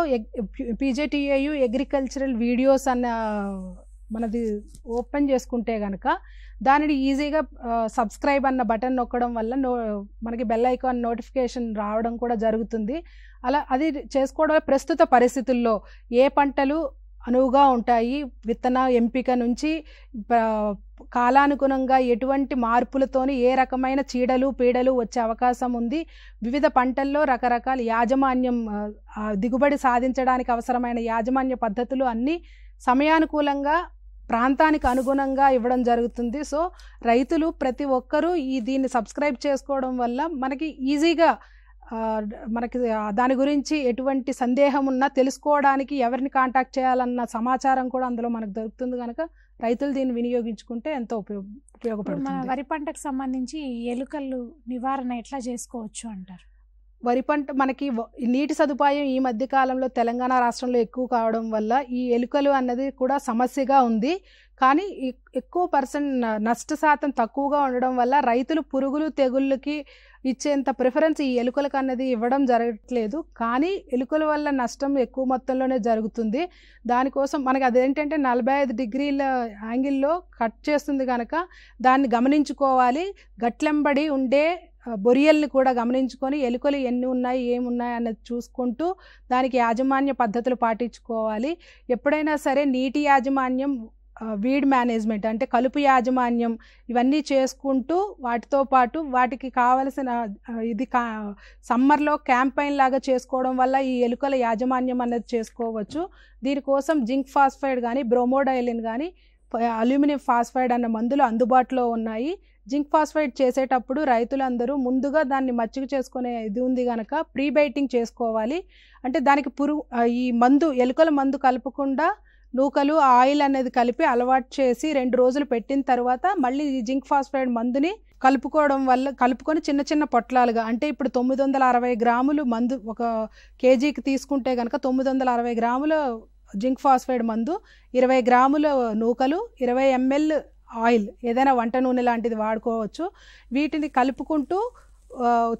PJTAU అగ్రికల్చరల్ వీడియోస్ అన్న మనది ఓపెన్ చేసుకుంటే కనుక దానిని ఈజీగా సబ్స్క్రైబ్ అన్న బటన్ నొక్కడం వల్ల మనకి బెల్ ఐకాన్ నోటిఫికేషన్ రావడం కూడా జరుగుతుంది. అలా అది చేసుకోవడం ప్రస్తుత పరిస్థితుల్లో ఏ పంటలు అనువుగా ఉంటాయి, విత్తన ఎంపిక నుంచి కాలానుగుణంగా ఎటువంటి మార్పులతోని ఏ రకమైన చీడలు పీడలు వచ్చే అవకాశం ఉంది, వివిధ పంటల్లో రకరకాల యాజమాన్యం దిగుబడి సాధించడానికి అవసరమైన యాజమాన్య పద్ధతులు అన్నీ సమయానుకూలంగా ప్రాంతానికి అనుగుణంగా ఇవ్వడం జరుగుతుంది. సో రైతులు ప్రతి ఒక్కరూ దీన్ని సబ్స్క్రైబ్ చేసుకోవడం వల్ల మనకి ఈజీగా మనకి దాని గురించి ఎటువంటి సందేహం ఉన్నా తెలుసుకోవడానికి ఎవరిని కాంటాక్ట్ చేయాలన్న సమాచారం కూడా అందులో మనకు దొరుకుతుంది కనుక రైతులు దీన్ని వినియోగించుకుంటే ఎంతో ఉపయోగపడుతుంది. మన వరి పంటకు సంబంధించి ఎలుకలు నివారణ ఎట్లా చేసుకోవచ్చు అంటారు? వరి పంట మనకి నీటి సదుపాయం ఈ మధ్య కాలంలో తెలంగాణ రాష్ట్రంలో ఎక్కువ కావడం వల్ల ఈ ఎలుకలు అన్నది కూడా సమస్యగా ఉంది. కానీ ఎక్కువ నష్ట శాతం తక్కువగా ఉండడం వల్ల రైతులు పురుగులు తెగుళ్ళకి ఇచ్చేంత ప్రిఫరెన్స్ ఈ ఎలుకలకు అన్నది ఇవ్వడం జరగట్లేదు. కానీ ఎలుకల వల్ల నష్టం ఎక్కువ మొత్తంలోనే జరుగుతుంది. దానికోసం మనకి అదేంటంటే 45 డిగ్రీల యాంగిల్లో కట్ చేస్తుంది కనుక దాన్ని గమనించుకోవాలి. గట్లెంబడి ఉండే బొరియల్ని కూడా గమనించుకొని ఎలుకలు ఎన్ని ఉన్నాయి ఏమున్నాయి అన్నది చూసుకుంటూ దానికి యాజమాన్య పద్ధతులు పాటించుకోవాలి. ఎప్పుడైనా సరే నీటి యాజమాన్యం, వీడ్ మేనేజ్మెంట్ అంటే కలుపు యాజమాన్యం ఇవన్నీ చేసుకుంటూ వాటితో పాటు వాటికి కావలసిన సమ్మర్లో క్యాంపైన్ లాగా చేసుకోవడం వల్ల ఈ ఎలుకల యాజమాన్యం అనేది చేసుకోవచ్చు. దీనికోసం జింక్ ఫాస్ఫైడ్ కానీ బ్రోమోడైలిన్ కానీ అల్యూమినియం ఫాస్ఫైడ్ అన్న మందులు అందుబాటులో ఉన్నాయి. జింక్ ఫాస్ఫైడ్ చేసేటప్పుడు రైతులందరూ ముందుగా దాన్ని మచ్చిక చేసుకునే ఇది ఉంది కనుక ప్రీ బైటింగ్ చేసుకోవాలి. అంటే దానికి ఈ మందు ఎలుకల మందు కలపకుండా నూకలు ఆయిల్ అనేది కలిపి అలవాటు చేసి 2 రోజులు పెట్టిన తర్వాత మళ్ళీ ఈ జింక్ ఫాస్ఫైడ్ మందుని కలుపుకొని చిన్న చిన్న పొట్లాలుగా, అంటే ఇప్పుడు 960 గ్రాములు మందు ఒక కేజీకి తీసుకుంటే కనుక 960 గ్రాముల జింక్ ఫాస్ఫైడ్ మందు, 20 గ్రాముల నూకలు, 20 ml ఆయిల్ ఏదైనా వంట నూనె లాంటిది వాడుకోవచ్చు. వీటిని కలుపుకుంటూ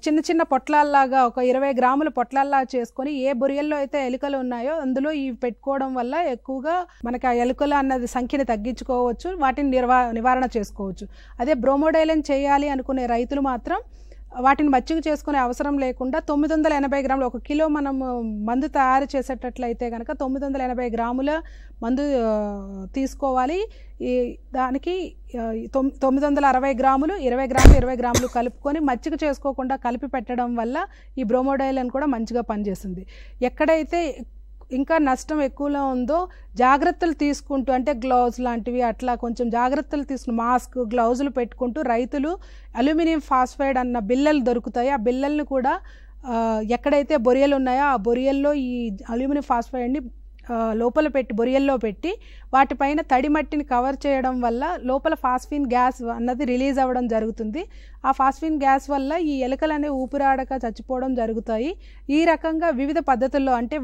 చిన్న చిన్న పొట్లాల్లాగా ఒక 20 గ్రాముల పొట్లాల్లా చేసుకొని ఏ బొరియల్లో అయితే ఎలుకలు ఉన్నాయో అందులో ఇవి పెట్టుకోవడం వల్ల ఎక్కువగా మనకి ఆ ఎలుకలు అన్నది సంఖ్యని తగ్గించుకోవచ్చు, వాటిని నివారణ చేసుకోవచ్చు. అదే బ్రోమోడైలిన్ చేయాలి అనుకునే రైతులు మాత్రం వాటిని మచ్చిక చేసుకునే అవసరం లేకుండా 980 గ్రాములు, 1 కిలో మనం మందు తయారు చేసేటట్లయితే కనుక 980 గ్రాముల మందు తీసుకోవాలి. దానికి 960 గ్రాములు 20 గ్రాములు కలుపుకొని మచ్చిక చేసుకోకుండా కలిపి పెట్టడం వల్ల ఈ బ్రోమోడైలిన్ కూడా మంచిగా పనిచేస్తుంది. ఎక్కడైతే ఇంకా నష్టం ఎక్కువలో ఉందో జాగ్రత్తలు తీసుకుంటూ, అంటే గ్లౌజ్ లాంటివి అట్లా కొంచెం జాగ్రత్తలు తీసుకుని మాస్క్ గ్లౌజులు పెట్టుకుంటూ రైతులు అల్యూమినియం ఫాస్ఫైడ్ అన్న బిళ్ళలు దొరుకుతాయి, ఆ బిళ్ళల్ని కూడా ఎక్కడైతే బొరియలు ఉన్నాయో ఆ బొరియల్లో ఈ అల్యూమినియం ఫాస్ఫైడ్ని బొరియల్లో పెట్టి వాటిపైన తడి మట్టిని కవర్ చేయడం వల్ల లోపల ఫాస్ఫిన్ గ్యాస్ అన్నది రిలీజ్ అవ్వడం జరుగుతుంది. ఆ ఫాస్ఫిన్ గ్యాస్ వల్ల ఈ ఎలుకలు అనేవి ఊపిరాడక చచ్చిపోవడం జరుగుతాయి. ఈ రకంగా వివిధ పద్ధతుల్లో అంటే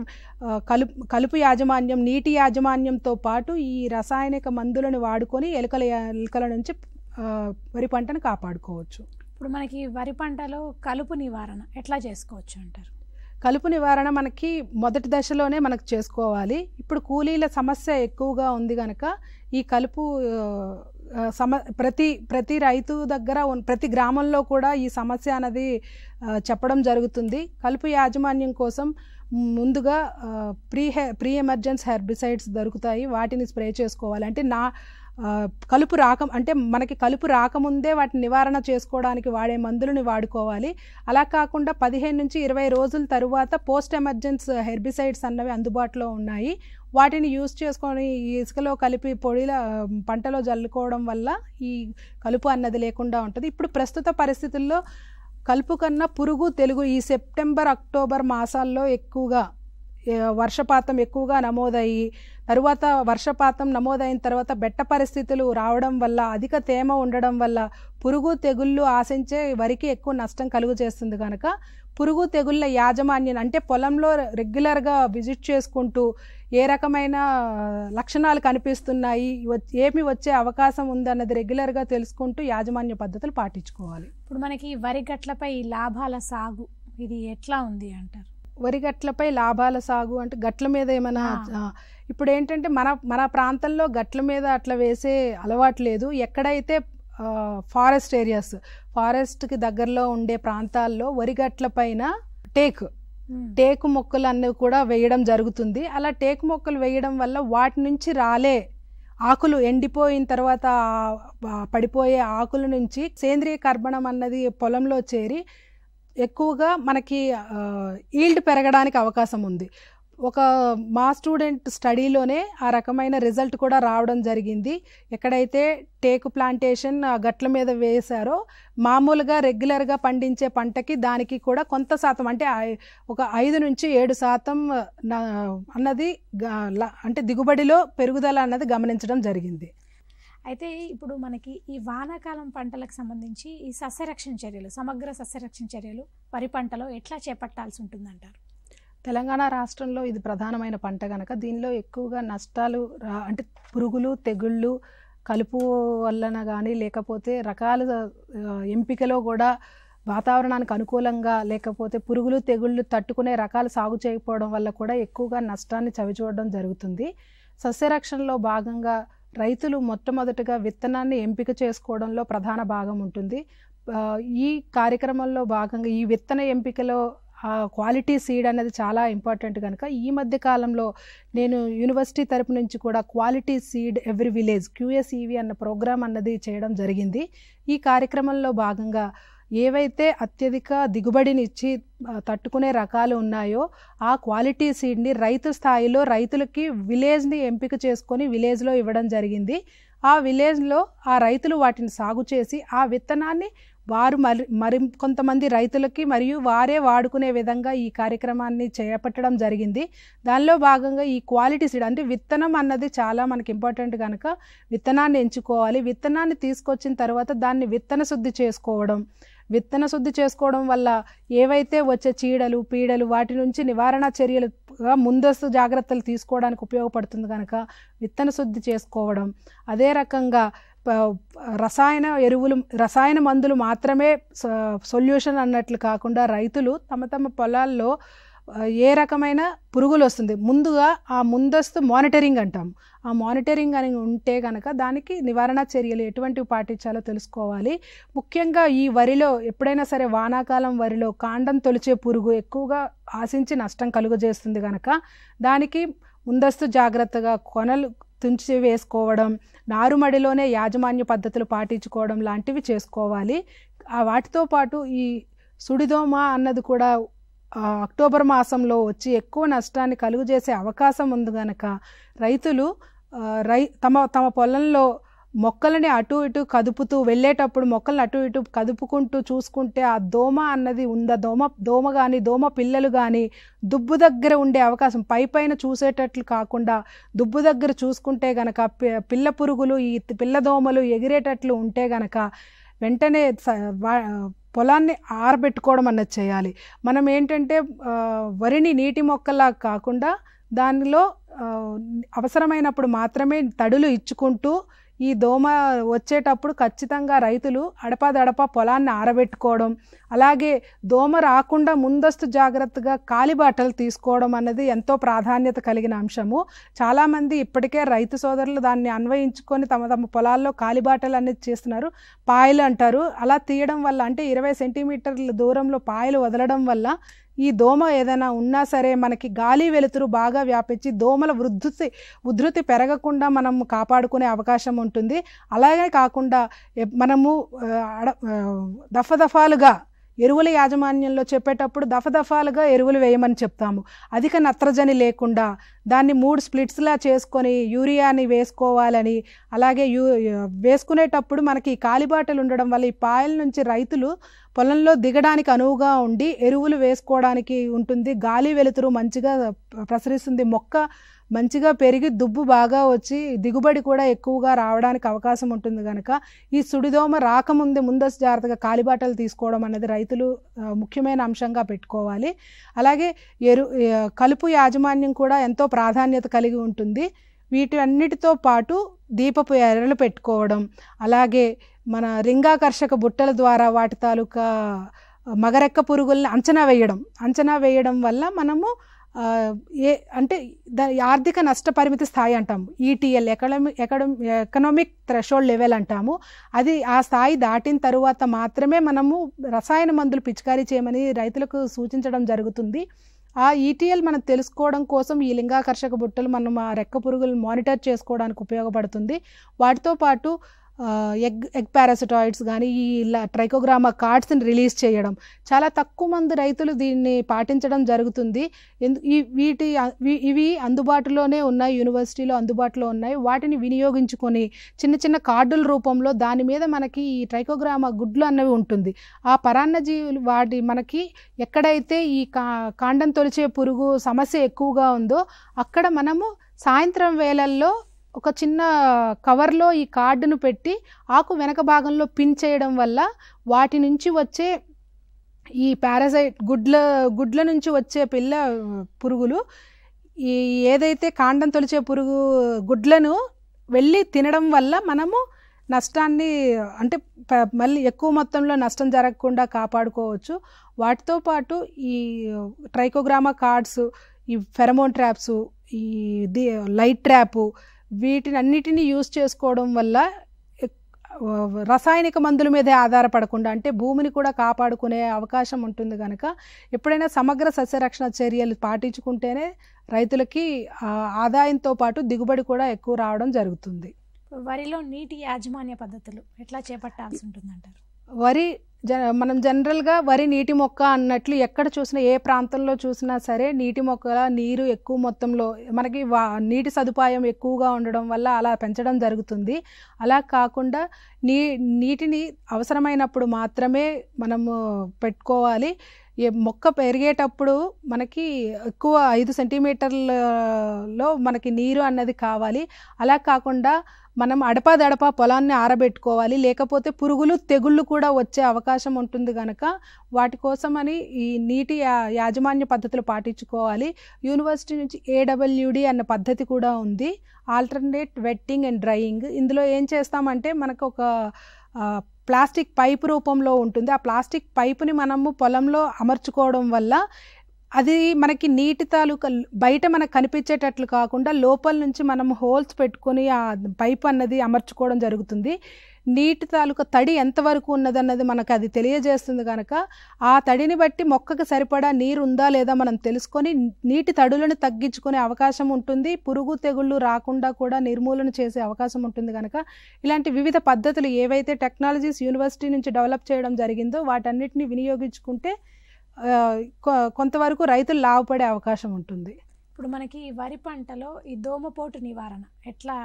కలుపు యాజమాన్యం, నీటి యాజమాన్యంతో పాటు ఈ రసాయనిక మందులను వాడుకొని ఎలుకల నుంచి వరి పంటను కాపాడుకోవచ్చు. ఇప్పుడు మనకి వరి పంటలో కలుపు నివారణ ఎట్లా చేసుకోవచ్చు అంటారు? కలుపు నివారణ మనకి మొదటి దశలోనే మనకు చేసుకోవాలి. ఇప్పుడు కూలీల సమస్య ఎక్కువగా ఉంది కనుక ఈ కలుపు ప్రతి రైతు దగ్గర ప్రతి గ్రామంలో కూడా ఈ సమస్య అనేది చెప్పడం జరుగుతుంది. కలుపు యాజమాన్యం కోసం ముందుగా ప్రీ ఎమర్జెన్స్ హెర్బిసైడ్స్ దొరుకుతాయి, వాటిని స్ప్రే చేసుకోవాలి. అంటే మనకి కలుపు రాకముందే వాటిని నివారణ చేసుకోవడానికి వాడే మందులను వాడుకోవాలి. అలా కాకుండా 15 నుంచి 20 రోజుల తరువాత పోస్ట్ ఎమర్జెన్స్ హెర్బిసైడ్స్ అన్నవి అందుబాటులో ఉన్నాయి. వాటిని యూజ్ చేసుకొని ఇసుకలో కలిపి పంటలో జల్లుకోవడం వల్ల ఈ కలుపు అన్నది లేకుండా ఉంటుంది. ఇప్పుడు ప్రస్తుత పరిస్థితుల్లో కలుపు కన్నా పురుగు ఈ సెప్టెంబర్ అక్టోబర్ మాసాల్లో ఎక్కువగా వర్షపాతం ఎక్కువగా నమోదయ్యి తరువాత వర్షపాతం నమోదైన తర్వాత బెట్ట పరిస్థితులు రావడం వల్ల అధిక తేమ ఉండడం వల్ల పురుగు తెగుళ్ళు ఆశించే వరికి ఎక్కువ నష్టం కలుగు చేస్తుంది కనుక పురుగు తెగుళ్ళ యాజమాన్యం అంటే పొలంలో రెగ్యులర్గా విజిట్ చేసుకుంటూ ఏ రకమైన లక్షణాలు కనిపిస్తున్నాయి, ఏమి వచ్చే అవకాశం ఉందన్నది రెగ్యులర్గా తెలుసుకుంటూ యాజమాన్య పద్ధతులు పాటించుకోవాలి. ఇప్పుడు మనకి వరి గట్లపై లాభాల సాగు ఇది ఎట్లా ఉంది అంటారు? వరి గట్లపై లాభాల సాగు అంటే గట్ల మీద ఏమైనా ఇప్పుడు ఏంటంటే మన ప్రాంతంలో గట్ల మీద అట్లా వేసే అలవాటు లేదు. ఎక్కడైతే ఫారెస్ట్కి దగ్గరలో ఉండే ప్రాంతాల్లో వరి గట్ల పైన టేకు మొక్కలు అన్నవి కూడా వేయడం జరుగుతుంది. అలా టేకు మొక్కలు వేయడం వల్ల వాటి నుంచి రాలే ఆకులు ఎండిపోయిన తర్వాత పడిపోయే ఆకుల నుంచి సేంద్రియ కర్బనం అన్నది పొలంలో చేరి ఎక్కువగా మనకి ఈల్డ్ పెరగడానికి అవకాశం ఉంది. మా స్టూడెంట్ స్టడీలోనే ఆ రకమైన రిజల్ట్ కూడా రావడం జరిగింది. ఎక్కడైతే టేకు ప్లాంటేషన్ గట్ల మీద వేశారో మామూలుగా రెగ్యులర్గా పండించే పంటకి దానికి కూడా కొంత శాతం అంటే ఒక 5 నుంచి 7% అన్నది అంటే దిగుబడిలో పెరుగుదల అన్నది గమనించడం జరిగింది. అయితే ఇప్పుడు మనకి ఈ వానాకాలం పంటలకు సంబంధించి ఈ సస్యరక్షణ చర్యలు, సమగ్ర సస్యరక్షణ చర్యలు వరి పంటలో ఎట్లా చేపట్టాల్సి ఉంటుందంటారు? తెలంగాణ రాష్ట్రంలో ఇది ప్రధానమైన పంట కనుక దీనిలో ఎక్కువగా నష్టాలు అంటే పురుగులు, తెగుళ్ళు, కలుపు వలన కానీ లేకపోతే రకాల ఎంపికలో కూడా వాతావరణానికి అనుకూలంగా లేకపోతే పురుగులు, తెగుళ్ళు తట్టుకునే రకాలు సాగు చేయకపోవడం వల్ల కూడా ఎక్కువగా నష్టాన్ని చవిచూడడం జరుగుతుంది. సస్యరక్షణలో భాగంగా రైతులు మొట్టమొదటిగా విత్తనాన్ని ఎంపిక చేసుకోవడంలో ప్రధాన భాగం ఉంటుంది. ఈ కార్యక్రమంలో భాగంగా ఈ విత్తన ఎంపికలో క్వాలిటీ సీడ్ అనేది చాలా ఇంపార్టెంట్ కనుక ఈ మధ్య కాలంలో నేను యూనివర్సిటీ తరపు నుంచి కూడా quality seed every village QSEV అన్న ప్రోగ్రామ్ అన్నది చేయడం జరిగింది. ఈ కార్యక్రమంలో భాగంగా ఏవైతే అత్యధిక దిగుబడినిచ్చి తట్టుకునే రకాలు ఉన్నాయో ఆ క్వాలిటీ సీడ్ని రైతు స్థాయిలో రైతులకి విలేజ్ని ఎంపిక చేసుకొని విలేజ్లో ఇవ్వడం జరిగింది. ఆ విలేజ్లో ఆ రైతులు వాటిని సాగు చేసి ఆ విత్తనాన్ని వారు మరి కొంతమంది రైతులకి మరియు వారే వాడుకునే విధంగా ఈ కార్యక్రమాన్ని చేపట్టడం జరిగింది. దానిలో భాగంగా ఈ క్వాలిటీ సీడ్ అంటే విత్తనం అన్నది చాలా మనకి ఇంపార్టెంట్ కనుక విత్తనాన్ని ఎంచుకోవాలి. విత్తనాన్ని తీసుకొచ్చిన తర్వాత దాన్ని విత్తన శుద్ధి చేసుకోవడం వల్ల ఏవైతే వచ్చే చీడలు, పీడలు వాటి నుంచి నివారణ చర్యలుగా ముందస్తు జాగ్రత్తలు తీసుకోవడానికి ఉపయోగపడుతుంది కనుక విత్తన శుద్ధి చేసుకోవడం. అదే రకంగా రసాయన మందులు మాత్రమే సొల్యూషన్ అన్నట్లు కాకుండా రైతులు తమ పొలాల్లో ఏ రకమైన పురుగులు వస్తుంది ముందుగా ఆ ముందస్తు మానిటరింగ్ అంటాము. ఆ మానిటరింగ్ అని ఉంటే కనుక దానికి నివారణ చర్యలు ఎటువంటివి పాటించాలో తెలుసుకోవాలి. ముఖ్యంగా ఈ వరిలో ఎప్పుడైనా సరే వానాకాలం వరిలో కాండం తొలిచే పురుగు ఎక్కువగా ఆశించి నష్టం కలుగజేస్తుంది కనుక దానికి ముందస్తు జాగ్రత్తగా కొనలు తుంచి వేసుకోవడం, నారుమడిలోనే యాజమాన్య పద్ధతులు పాటించుకోవడం లాంటివి చేసుకోవాలి. వాటితో పాటు ఈ సుడిదోమ అన్నది కూడా అక్టోబర్ మాసంలో వచ్చి ఎక్కువ నష్టాన్ని కలుగజేసే అవకాశం ఉంది కనుక రైతులు తమ పొలంలో మొక్కలని అటు ఇటు కదుపుతూ వెళ్ళేటప్పుడు మొక్కలను అటు ఇటు కదుపుకుంటూ చూసుకుంటే ఆ దోమ అన్నది ఉందా, దోమ కానీ దోమ పిల్లలు కానీ దుబ్బు దగ్గర ఉండే అవకాశం పైపైన చూసేటట్లు కాకుండా దుబ్బు దగ్గర చూసుకుంటే గనక పిల్ల పురుగులు ఈ పిల్ల దోమలు ఎగిరేటట్లు ఉంటే గనక వెంటనే పొలాన్ని ఆరబెట్టుకోవడం అన్నది చేయాలి. మనం ఏంటంటే వరిని నీటి మొక్కలా కాకుండా దానిలో అవసరమైనప్పుడు మాత్రమే తడులు ఇచ్చుకుంటూ ఈ దోమ వచ్చేటప్పుడు ఖచ్చితంగా రైతులు అడపాదడపా పొలాన్ని ఆరబెట్టుకోవడం, అలాగే దోమ రాకుండా ముందస్తు జాగ్రత్తగా కాలిబాటలు తీసుకోవడం అన్నది ఎంతో ప్రాధాన్యత కలిగిన అంశము. చాలామంది ఇప్పటికే రైతు సోదరులు దాన్ని అన్వయించుకొని తమ పొలాల్లో కాలిబాటలు అనేది చేస్తున్నారు. పాయలు అంటారు. అలా తీయడం వల్ల అంటే 20 సెంటీమీటర్ల దూరంలో పాయలు వదలడం వల్ల ఈ దోమ ఏదైనా ఉన్నా సరే మనకి గాలి వెలుతురు బాగా వ్యాపించి దోమల ఉధృతి పెరగకుండా మనం కాపాడుకునే అవకాశం ఉంటుంది. అలాగే కాకుండా మనము దఫాలుగా ఎరువుల యాజమాన్యంలో చెప్పేటప్పుడు దఫాలుగా ఎరువులు వేయమని చెప్తాము. అధిక నత్రజని లేకుండా దాన్ని 3 స్ప్లిట్స్లా చేసుకొని యూరియాని వేసుకోవాలని, అలాగే వేసుకునేటప్పుడు మనకి కాలిబాటలు ఉండడం వల్ల ఈ పాయల నుంచి రైతులు పొలంలో దిగడానికి అనువుగా ఉండి ఎరువులు వేసుకోవడానికి ఉంటుంది. గాలి వెలుతురు మంచిగా ప్రసరిస్తుంది. మొక్క మంచిగా పెరిగి దుబ్బు బాగా వచ్చి దిగుబడి కూడా ఎక్కువగా రావడానికి అవకాశం ఉంటుంది కనుక ఈ సుడిదోమ రాకముందే ముందస్తు జాగ్రత్తగా కాలిబాటలు తీసుకోవడం అనేది రైతులు ముఖ్యమైన అంశంగా పెట్టుకోవాలి. అలాగే కలుపు యాజమాన్యం కూడా ఎంతో ప్రాధాన్యత కలిగి ఉంటుంది. వీటి అన్నిటితో పాటు దీపపు ఎర్రలు పెట్టుకోవడం, అలాగే మన లింగాకర్షక బుట్టల ద్వారా వాటి తాలూకా మగరెక్క పురుగుల్ని అంచనా వేయడం వల్ల మనము అంటే ఆర్థిక నష్ట పరిమితి స్థాయి అంటాము, ETL ఎకనామిక్ థ్రెషోల్డ్ లెవెల్ అంటాము. అది ఆ స్థాయి దాటిన తరువాత మాత్రమే మనము రసాయన మందులు పిచికారీ చేయమని రైతులకు సూచించడం జరుగుతుంది. ఆ ETL మనం తెలుసుకోవడం కోసం ఈ లింగాకర్షక బుట్టలు మనం ఆ రెక్క పురుగులను మానిటర్ చేసుకోవడానికి ఉపయోగపడుతుంది. వాటితో పాటు ఎగ్ పారాసిటాయిడ్స్ కానీ ఈ ట్రైకోగ్రామా కార్డ్స్ని రిలీజ్ చేయడం. చాలా తక్కువ మంది రైతులు దీన్ని పాటించడం జరుగుతుంది. ఇవి అందుబాటులోనే ఉన్నాయి, యూనివర్సిటీలో అందుబాటులో ఉన్నాయి. వాటిని వినియోగించుకొని చిన్న చిన్న కార్డుల రూపంలో దాని మీద మనకి ఈ ట్రైకోగ్రామా గుడ్లు అన్నవి ఉంటుంది. ఆ పరాన్నజీవులు వాటి మనకి ఎక్కడైతే ఈ కాండం తొలిచే పురుగు సమస్య ఎక్కువగా ఉందో అక్కడ మనము సాయంత్రం వేళల్లో ఒక చిన్న కవర్లో ఈ కార్డును పెట్టి ఆకు వెనక భాగంలో పిన్ చేయడం వల్ల వాటి నుంచి వచ్చే ఈ పారాసైట్ గుడ్ల నుంచి వచ్చే పిల్ల పురుగులు ఈ ఏదైతే కాండం తొలిచే పురుగు గుడ్లను వెళ్ళి తినడం వల్ల మనము నష్టాన్ని అంటే మళ్ళీ ఎక్కువ మొత్తంలో నష్టం జరగకుండా కాపాడుకోవచ్చు. వాటితో పాటు ఈ ట్రైకోగ్రామా కార్డ్స్, ఈ ఫెరమోన్ ట్రాప్స్, ఈ లైట్ ట్రాపు, వీటిని అన్నిటినీ యూజ్ చేసుకోవడం వల్ల రసాయనిక మందుల మీదే ఆధారపడకుండా అంటే భూమిని కూడా కాపాడుకునే అవకాశం ఉంటుంది కనుక ఎప్పుడైనా సమగ్ర సస్యరక్షణ చర్యలు పాటించుకుంటేనే రైతులకి ఆదాయంతో పాటు దిగుబడి కూడా ఎక్కువ రావడం జరుగుతుంది. వరిలో నీటి యాజమాన్య పద్ధతులు ఎట్లా చేపట్టాల్సి ఉంటుందంటారు? మనం జనరల్గా వరి నీటి మొక్క అన్నట్లు ఎక్కడ చూసినా ఏ ప్రాంతంలో చూసినా సరే నీటి మొక్కల నీరు ఎక్కువ మొత్తంలో మనకి నీటి సదుపాయం ఎక్కువగా ఉండడం వల్ల అలా పెంచడం జరుగుతుంది. అలా కాకుండా నీటిని అవసరమైనప్పుడు మాత్రమే మనము పెట్టుకోవాలి. మొక్క పెరిగేటప్పుడు మనకి ఎక్కువ 5 సెంటీమీటర్లలో మనకి నీరు అన్నది కావాలి. అలా కాకుండా మనం అడపాదడపా పొలాన్ని ఆరబెట్టుకోవాలి. లేకపోతే పురుగులు తెగుళ్ళు కూడా వచ్చే అవకాశం ఉంటుంది కనుక వాటి కోసమని ఈ నీటి యాజమాన్య పద్ధతులు పాటించుకోవాలి. యూనివర్సిటీ నుంచి AWD అన్న పద్ధతి కూడా ఉంది, ఆల్టర్నేట్ వెట్టింగ్ అండ్ డ్రైయింగ్. ఇందులో ఏం చేస్తామంటే మనకు ఒక ప్లాస్టిక్ పైపు రూపంలో ఉంటుంది. ఆ ప్లాస్టిక్ పైపుని మనము పొలంలో అమర్చుకోవడం వల్ల అది మనకి నీటి తాలూకా బయట మనకు కనిపించేటట్లు కాకుండా లోపల నుంచి మనం హోల్స్ పెట్టుకొని ఆ పైప్ అన్నది అమర్చుకోవడం జరుగుతుంది. నీటి తాలూకా తడి ఎంతవరకు ఉన్నదన్నది మనకు అది తెలియజేస్తుంది కనుక ఆ తడిని బట్టి మొక్కకు సరిపడా నీరు ఉందా లేదా మనం తెలుసుకొని నీటి తడులను తగ్గించుకునే అవకాశం ఉంటుంది. పురుగు తెగుళ్ళు రాకుండా కూడా నిర్మూలన చేసే అవకాశం ఉంటుంది కనుక ఇలాంటి వివిధ పద్ధతులు ఏవైతే టెక్నాలజీస్ యూనివర్సిటీ నుంచి డెవలప్ చేయడం జరిగిందో వాటన్నిటిని వినియోగించుకుంటే కొంతవరకు రైతులు లాభపడే అవకాశం ఉంటుంది. ఇప్పుడు మనకి వరి పంటలో ఈ దోమపోటు నివారణ ఎట్లా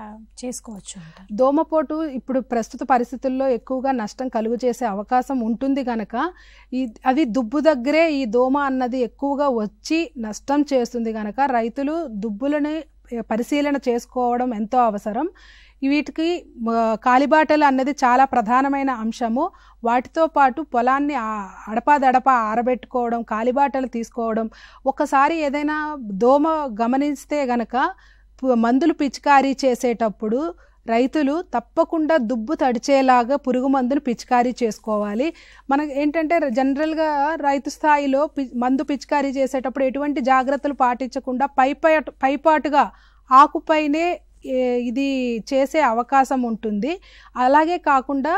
చేసుకోవచ్చు అంట? దోమపోటు ఇప్పుడు ప్రస్తుత పరిస్థితుల్లో ఎక్కువగా నష్టం కలుగు చేసే అవకాశం ఉంటుంది కనుక అది దుబ్బు దగ్గరే ఈ దోమ అన్నది ఎక్కువగా వచ్చి నష్టం చేస్తుంది కనుక రైతులు దుబ్బులని పరిశీలన చేసుకోవడం ఎంతో అవసరం. వీటికి కాలిబాటలు అన్నది చాలా ప్రధానమైన అంశము. వాటితో పాటు పొలాన్ని అడపాదడపా ఆరబెట్టుకోవడం, కాలిబాటలు తీసుకోవడం. ఒకసారి ఏదైనా దోమ గమనిస్తే గనక మందులు పిచికారీ చేసేటప్పుడు రైతులు తప్పకుండా దుబ్బు తడిచేలాగా పురుగు మందులు పిచికారీ చేసుకోవాలి. మనకు ఏంటంటే జనరల్గా రైతు స్థాయిలో మందు పిచికారీ చేసేటప్పుడు ఎటువంటి జాగ్రత్తలు పాటించకుండా పైపాటుగా ఆకుపైనే ఇది చేసే అవకాశం ఉంటుంది. అలాగే కాకుండా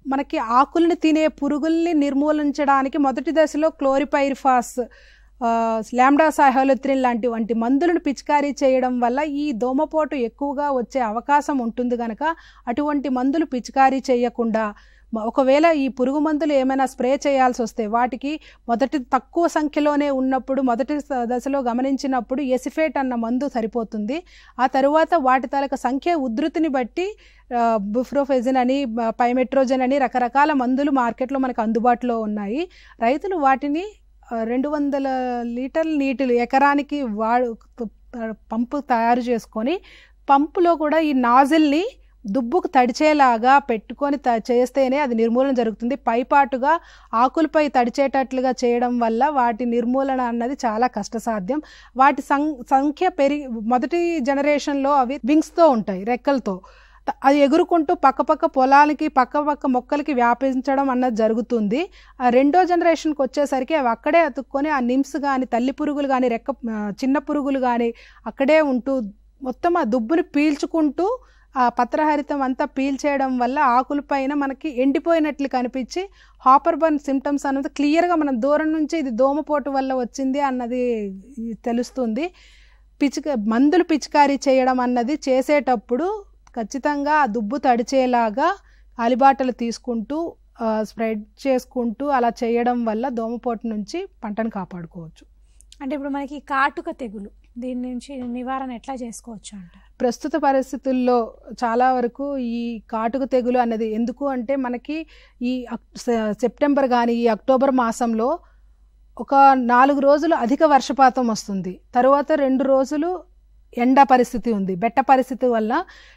మనకి ఆకుల్ని తినే పురుగుల్ని నిర్మూలించడానికి మొదటి దశలో క్లోరిపైరిఫాస్, లాంబ్డాసైహోలిథ్రిన్ వంటి మందులను పిచికారీ చేయడం వల్ల ఈ దోమపోటు ఎక్కువగా వచ్చే అవకాశం ఉంటుంది కనుక అటువంటి మందులు పిచికారీ చేయకుండా ఒకవేళ ఈ పురుగు మందులు ఏమైనా స్ప్రే చేయాల్సి వస్తే వాటికి మొదటి తక్కువ సంఖ్యలోనే ఉన్నప్పుడు మొదటి దశలో గమనించినప్పుడు ఎసిఫేట్ అన్న మందు సరిపోతుంది. ఆ తరువాత వాటి తాలూకా సంఖ్య ఉధృతిని బట్టి బుఫ్రోఫెజిన్ అని, పైమెట్రోజన్ అని రకరకాల మందులు మార్కెట్లో మనకు అందుబాటులో ఉన్నాయి. రైతులు వాటిని 200 లీటర్ల నీటిలు ఎకరానికి పంపు తయారు చేసుకొని పంపులో కూడా ఈ నాజిల్ని దుబ్బుకు తడిచేలాగా పెట్టుకొని చేస్తేనే అది నిర్మూలన జరుగుతుంది. పైపాటుగా ఆకులపై తడిచేటట్లుగా చేయడం వల్ల వాటి నిర్మూలన అన్నది చాలా కష్టసాధ్యం. వాటి సంఖ్య మొదటి జనరేషన్లో అవి వింగ్స్తో ఉంటాయి, రెక్కలతో. అది ఎగురుకుంటూ పక్కపక్క పొలాలకి పక్కపక్క మొక్కలకి వ్యాపించడం అన్నది జరుగుతుంది. ఆ రెండో జనరేషన్కి వచ్చేసరికి అవి అక్కడే అతుక్కొని ఆ నిమ్స్ కానీ, తల్లి పురుగులు కానీ, చిన్న పురుగులు కానీ అక్కడే ఉంటూ మొత్తం ఆ దుబ్బుని పీల్చుకుంటూ ఆ పత్రహరితం అంతా పీల్చేయడం వల్ల ఆకులపైన మనకి ఎండిపోయినట్లు కనిపించి హాపర్ బర్న్ సిమ్టమ్స్ అన్నది క్లియర్గా మనం దూరం నుంచి ఇది దోమపోటు వల్ల వచ్చింది అన్నది తెలుస్తుంది. మందులు పిచికారీ చేయడం అన్నది చేసేటప్పుడు ఖచ్చితంగా ఆ దుబ్బు తడిచేలాగా అలిబాటలు తీసుకుంటూ స్ప్రెడ్ చేసుకుంటూ అలా చేయడం వల్ల దోమపోటు నుంచి పంటను కాపాడుకోవచ్చు. అంటే ఇప్పుడు మనకి కాటుక తెగులు, దీని నుంచి నివారణ ఎట్లా చేసుకోవచ్చు అంటారు? ప్రస్తుత పరిస్థితుల్లో చాలా వరకు ఈ కాటుక తెగులు అన్నది ఎందుకు అంటే మనకి ఈ సెప్టెంబర్ కానీ ఈ అక్టోబర్ మాసంలో ఒక 4 రోజులు అధిక వర్షపాతం వస్తుంది. తర్వాత 2 రోజులు ఎండ పరిస్థితి ఉంది. బెట్ట పరిస్థితి వల్ల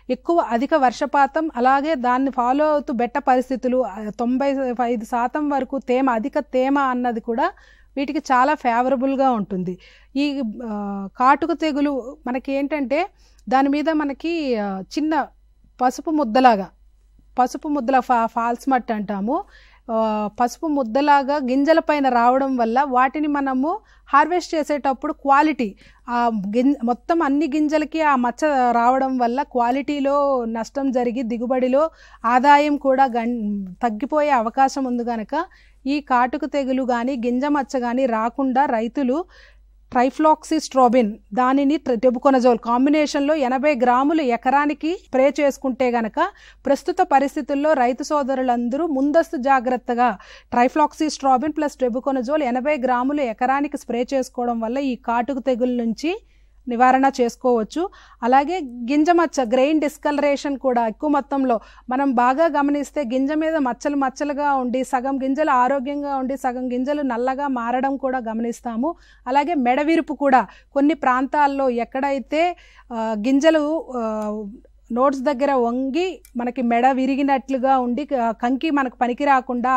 ఎక్కువ అధిక వర్షపాతం, అలాగే దాన్ని ఫాలో అవుతూ బెట్ట పరిస్థితులు 95% వరకు తేమ, అధిక తేమ అన్నది కూడా వీటికి చాలా ఫేవరబుల్గా ఉంటుంది. ఈ కాటుక తెగులు మనకి ఏంటంటే దాని మీద మనకి చిన్న పసుపు ముద్దల ఫాల్స్ మట్ అంటాము, పసుపు ముద్దలాగా గింజల పైన రావడం వల్ల వాటిని మనము హార్వెస్ట్ చేసేటప్పుడు క్వాలిటీ మొత్తం అన్ని గింజలకి ఆ మచ్చ రావడం వల్ల క్వాలిటీలో నష్టం జరిగి దిగుబడిలో ఆదాయం కూడా తగ్గిపోయే అవకాశం ఉంది కనుక ఈ కాటుక తెగులు కానీ గింజ మచ్చ కానీ రాకుండా రైతులు ట్రైఫ్లాక్సిస్ట్రోబిన్ దానిని టెబుకొనజోల్ కాంబినేషన్లో 80 గ్రాములు ఎకరానికి స్ప్రే చేసుకుంటే గనక ప్రస్తుత పరిస్థితుల్లో రైతు సోదరులందరూ ముందస్తు జాగ్రత్తగా ట్రైఫ్లాక్సిస్ట్రోబిన్ ప్లస్ టెబుకొనజోల్ 80 గ్రాములు ఎకరానికి స్ప్రే చేసుకోవడం వల్ల ఈ కాటుక తెగుల నుంచి నివారణ చేసుకోవచ్చు. అలాగే గింజ మచ్చ, గ్రెయిన్ డిస్కలరేషన్ కూడా ఎక్కువ మొత్తంలో మనం బాగా గమనిస్తే గింజ మీద మచ్చలుగా ఉండి సగం గింజలు ఆరోగ్యంగా ఉండి సగం గింజలు నల్లగా మారడం కూడా గమనిస్తాము. అలాగే మెడవిరుపు కూడా కొన్ని ప్రాంతాల్లో ఎక్కడైతే గింజలు నోట్స్ దగ్గర వంగి మనకి మెడ విరిగినట్లుగా ఉండి కంకి మనకు పనికి రాకుండా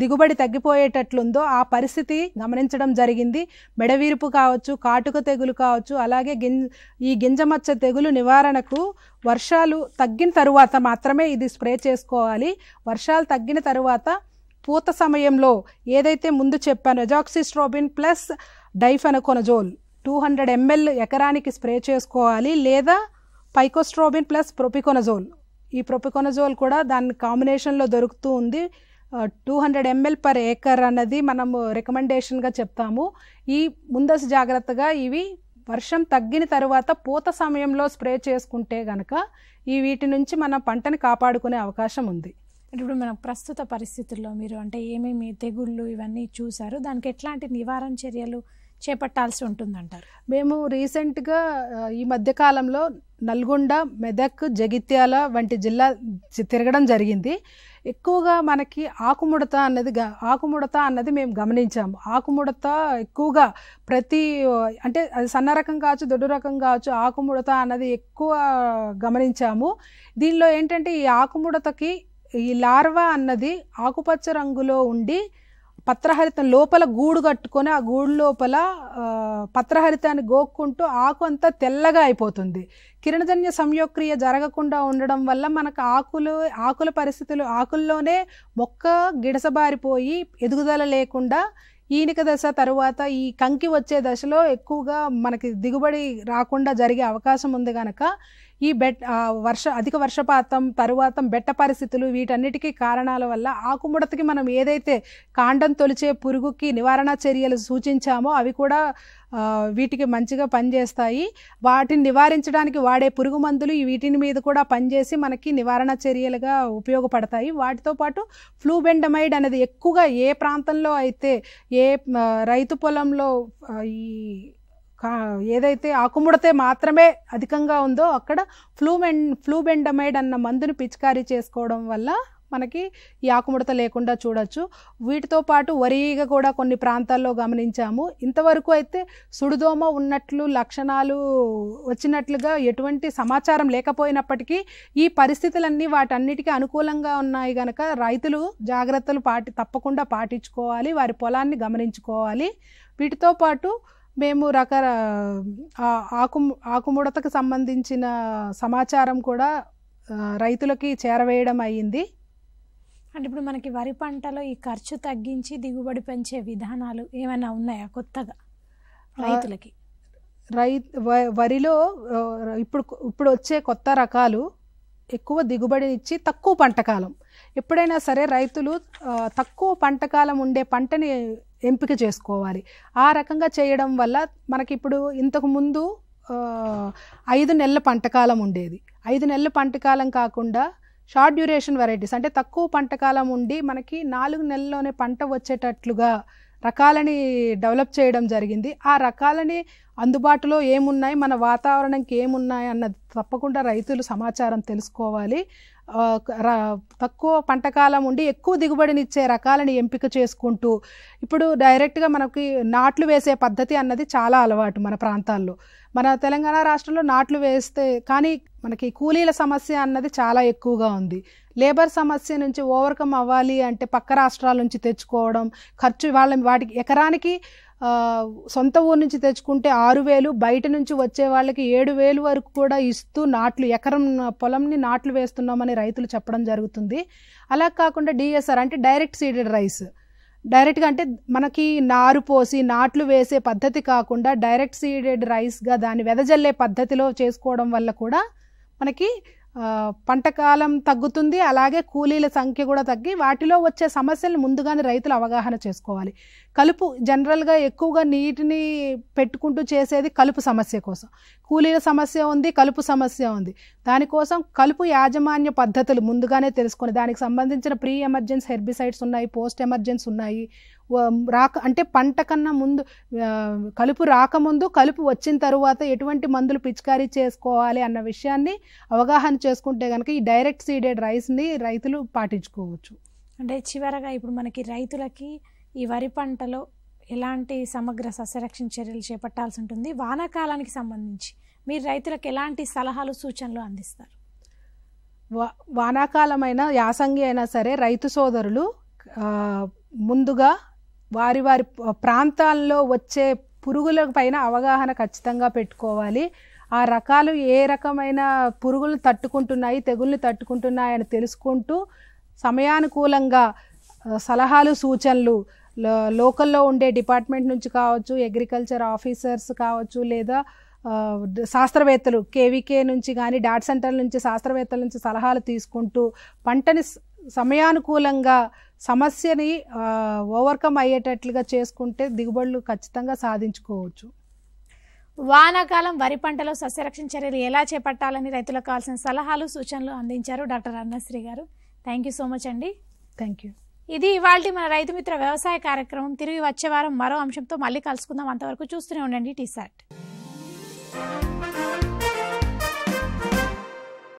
దిగుబడి తగ్గిపోయేటట్లుందో ఆ పరిస్థితి గమనించడం జరిగింది. మెడవీరుపు కావచ్చు, కాటుక తెగులు కావచ్చు, అలాగే ఈ గింజమచ్చ తెగులు నివారణకు వర్షాలు తగ్గిన తరువాత మాత్రమే ఇది స్ప్రే చేసుకోవాలి. వర్షాలు తగ్గిన తరువాత పూత సమయంలో ఏదైతే ముందు చెప్పాను ఎజాక్సిస్ట్రోబిన్ ప్లస్ డైఫెనకోనజోల్ 200 ml ఎకరానికి స్ప్రే చేసుకోవాలి, లేదా పైకోస్ట్రోబిన్ ప్లస్ ప్రొపికొనజోల్, ఈ ప్రొపికొనజోల్ కూడా దాని కాంబినేషన్లో దొరుకుతూ ఉంది. 200 ml per acre అన్నది మనము రికమెండేషన్గా చెప్తాము. ఈ ముందస్తు జాగ్రత్తగా ఇవి వర్షం తగ్గిన తర్వాత పూత సమయంలో స్ప్రే చేసుకుంటే గనక వీటి నుంచి మన పంటని కాపాడుకునే అవకాశం ఉంది. ఇప్పుడు మన ప్రస్తుత పరిస్థితుల్లో మీరు అంటే ఏమేమి తెగుళ్ళు ఇవన్నీ చూసారు, దానికి ఎట్లాంటి నివారణ చర్యలు చేపట్టాల్సి ఉంటుందంటారు? మేము రీసెంట్గా ఈ మధ్యకాలంలో నల్గొండ, మెదక్, జగిత్యాల వంటి జిల్లా తిరగడం జరిగింది. ఎక్కువగా మనకి ఆకుముడత అన్నది మేము గమనించాము. ఆకుముడత ఎక్కువగా అంటే అది సన్న రకం కావచ్చు, దొడ్డు రకం కావచ్చు, ఆకుముడత అన్నది ఎక్కువ గమనించాము. దీనిలో ఏంటంటే ఈ ఆకుముడతకి ఈ లార్వా అన్నది ఆకుపచ్చ రంగులో ఉండి పత్రహరితం లోపల గూడు కట్టుకొని ఆ గూడు లోపల పత్రహరితాన్ని గోక్కుంటూ ఆకు అంతా తెల్లగా అయిపోతుంది. కిరణజన్య సంయోక్రియ జరగకుండా ఉండడం వల్ల మనకు ఆకుల పరిస్థితులు ఆకుల్లోనే మొక్క గిడసబారిపోయి ఎదుగుదల లేకుండా ఈనిక దశ తరువాత ఈ కంకి వచ్చే దశలో ఎక్కువగా మనకి దిగుబడి రాకుండా జరిగే అవకాశం ఉంది కనుక ఈ అధిక వర్షపాతం తరువాత బెట్ట పరిస్థితులు వీటన్నిటికీ కారణాల వల్ల ఆకుముడతకి మనం ఏదైతే కాండం తొలిచే పురుగుకి నివారణ చర్యలు సూచించామో అవి కూడా వీటికి మంచిగా పనిచేస్తాయి. వాటిని నివారించడానికి వాడే పురుగు మందులు వీటిని మీద కూడా పనిచేసి మనకి నివారణ చర్యలుగా ఉపయోగపడతాయి. వాటితో పాటు ఫ్లూబెండమైడ్ అనేది ఎక్కువగా ఏ ప్రాంతంలో అయితే ఏ రైతు పొలంలో ఈ ఏదైతే ఆకుముడతే మాత్రమే అధికంగా ఉందో అక్కడ ఫ్లూబెండమైడ్ అన్న మందుని పిచికారీ చేసుకోవడం వల్ల మనకి ఈ ఆకుముడత లేకుండా చూడొచ్చు. వీటితో పాటు వరిగా కూడా కొన్ని ప్రాంతాల్లో గమనించాము. ఇంతవరకు అయితే సుడిదోమ ఉన్నట్లు లక్షణాలు వచ్చినట్లుగా ఎటువంటి సమాచారం లేకపోయినప్పటికీ ఈ పరిస్థితులన్నీ వాటన్నిటికీ అనుకూలంగా ఉన్నాయి కనుక రైతులు జాగ్రత్తలు తప్పకుండా పాటించుకోవాలి, వారి పొలాన్ని గమనించుకోవాలి. వీటితో పాటు మేము ఆకుముడతకు సంబంధించిన సమాచారం కూడా రైతులకి చేరవేయడం అయ్యింది. అంటే ఇప్పుడు మనకి వరి పంటలో ఈ ఖర్చు తగ్గించి దిగుబడి పెంచే విధానాలు ఏమైనా ఉన్నాయా కొత్తగా రైతులకి? వరిలో ఇప్పుడు వచ్చే కొత్త రకాలు ఎక్కువ దిగుబడినిచ్చి తక్కువ పంటకాలం. ఎప్పుడైనా సరే రైతులు తక్కువ పంటకాలం ఉండే పంటని ఎంపిక చేసుకోవాలి. ఆ రకంగా చేయడం వల్ల మనకి ఇప్పుడు ఇంతకుముందు 5 నెలల పంటకాలం ఉండేది. 5 నెలల పంటకాలం కాకుండా షార్ట్ డ్యూరేషన్ వెరైటీస్ అంటే తక్కువ పంటకాలం ఉండి మనకి 4 నెలల్లోనే పంట వచ్చేటట్లుగా రకాలని డెవలప్ చేయడం జరిగింది. ఆ రకాలని అందుబాటులో ఏమున్నాయి, మన వాతావరణంకి ఏమున్నాయి అన్నది తప్పకుండా రైతులు సమాచారం తెలుసుకోవాలి. తక్కువ పంటకాలం ఉండి ఎక్కువ దిగుబడినిచ్చే రకాలను ఎంపిక చేసుకుంటూ, ఇప్పుడు డైరెక్ట్గా మనకి నాట్లు వేసే పద్ధతి అన్నది చాలా అలవాటు మన ప్రాంతాల్లో. మన తెలంగాణ రాష్ట్రంలో నాట్లు వేస్తే కానీ మనకి కూలీల సమస్య అన్నది చాలా ఎక్కువగా ఉంది. లేబర్ సమస్య నుంచి ఓవర్కమ్ అవ్వాలి అంటే పక్క రాష్ట్రాల నుంచి తెచ్చుకోవడం, ఖర్చు వాటికి ఎకరానికి సొంత ఊరు నుంచి తెచ్చుకుంటే 6,000, బయట నుంచి వచ్చే వాళ్ళకి 7,000 వరకు కూడా ఇస్తూ ఎకరం పొలంని నాట్లు వేస్తున్నామని రైతులు చెప్పడం జరుగుతుంది. అలా కాకుండా డిఎస్ఆర్ అంటే డైరెక్ట్ సీడెడ్ రైస్, డైరెక్ట్గా అంటే మనకి నారు పోసి నాట్లు వేసే పద్ధతి కాకుండా డైరెక్ట్ సీడెడ్ రైస్గా దాన్ని వెదజల్లే పద్ధతిలో చేసుకోవడం వల్ల కూడా మనకి పంటకాలం తగ్గుతుంది. అలాగే కూలీల సంఖ్య కూడా తగ్గి వాటిలో వచ్చే సమస్యలను ముందుగానే రైతులు అవగాహన చేసుకోవాలి. కలుపు జనరల్గా ఎక్కువగా నీటిని పెట్టుకుంటూ చేసేది కలుపు సమస్య కోసం. కూలీల సమస్య ఉంది, కలుపు సమస్య ఉంది. దానికోసం కలుపు యాజమాన్య పద్ధతులు ముందుగానే తెలుసుకొని దానికి సంబంధించిన ప్రీ ఎమర్జెన్సీ హెర్బిసైడ్స్ ఉన్నాయి, పోస్ట్ ఎమర్జెన్సీ ఉన్నాయి. అంటే పంట కన్నా ముందు కలుపు రాకముందు, కలుపు వచ్చిన తరువాత ఎటువంటి మందులు పిచికారీ చేసుకోవాలి అన్న విషయాన్ని అవగాహన చేసుకుంటే కనుక ఈ డైరెక్ట్ సీడెడ్ రైస్ని రైతులు పాటించుకోవచ్చు. అంటే చివరగా ఇప్పుడు మనకి రైతులకి ఈ వరి పంటలో ఎలాంటి సమగ్ర సస్యరక్షణ చర్యలు చేపట్టాల్సి ఉంటుంది, వానాకాలానికి సంబంధించి మీరు రైతులకు ఎలాంటి సలహాలు సూచనలు అందిస్తారు? వానాకాలమైన యాసంగి అయినా సరే రైతు సోదరులు ముందుగా వారి వారి ప్రాంతాల్లో వచ్చే పురుగుల పైన అవగాహన ఖచ్చితంగా పెట్టుకోవాలి. ఆ రకాలు ఏ రకమైన పురుగులను తట్టుకుంటున్నాయి, తెగుల్ని తట్టుకుంటున్నాయి అని తెలుసుకుంటూ సమయానుకూలంగా సలహాలు సూచనలు లోకల్లో ఉండే డిపార్ట్మెంట్ నుంచి కావచ్చు, అగ్రికల్చర్ ఆఫీసర్స్ కావచ్చు, లేదా శాస్త్రవేత్తలు కేవీకే నుంచి కానీ డాట్ సెంటర్ నుంచి శాస్త్రవేత్తల నుంచి సలహాలు తీసుకుంటూ పంటని సమయానుకూలంగా సమస్యని ఓవర్కమ్ అయ్యేటట్లుగా చేసుకుంటే దిగుబడులు ఖచ్చితంగా సాధించుకోవచ్చు. వానాకాలం వరి పంటలో సస్యరక్షణ చర్యలు ఎలా చేపట్టాలని రైతులకు కావాల్సిన సలహాలు సూచనలు అందించారు డాక్టర్ అరుణశ్రీ గారు. థ్యాంక్ యూ సో మచ్ అండి. Thank you. ఇది ఇవాల్టి మన రైతు మిత్ర వ్యవసాయ కార్యక్రమం. తిరిగి వచ్చే వారం మరో అంశంతో మళ్ళీ కలుసుకుందాం. అంతవరకు చూస్తూనే ఉండండి టీసాట్.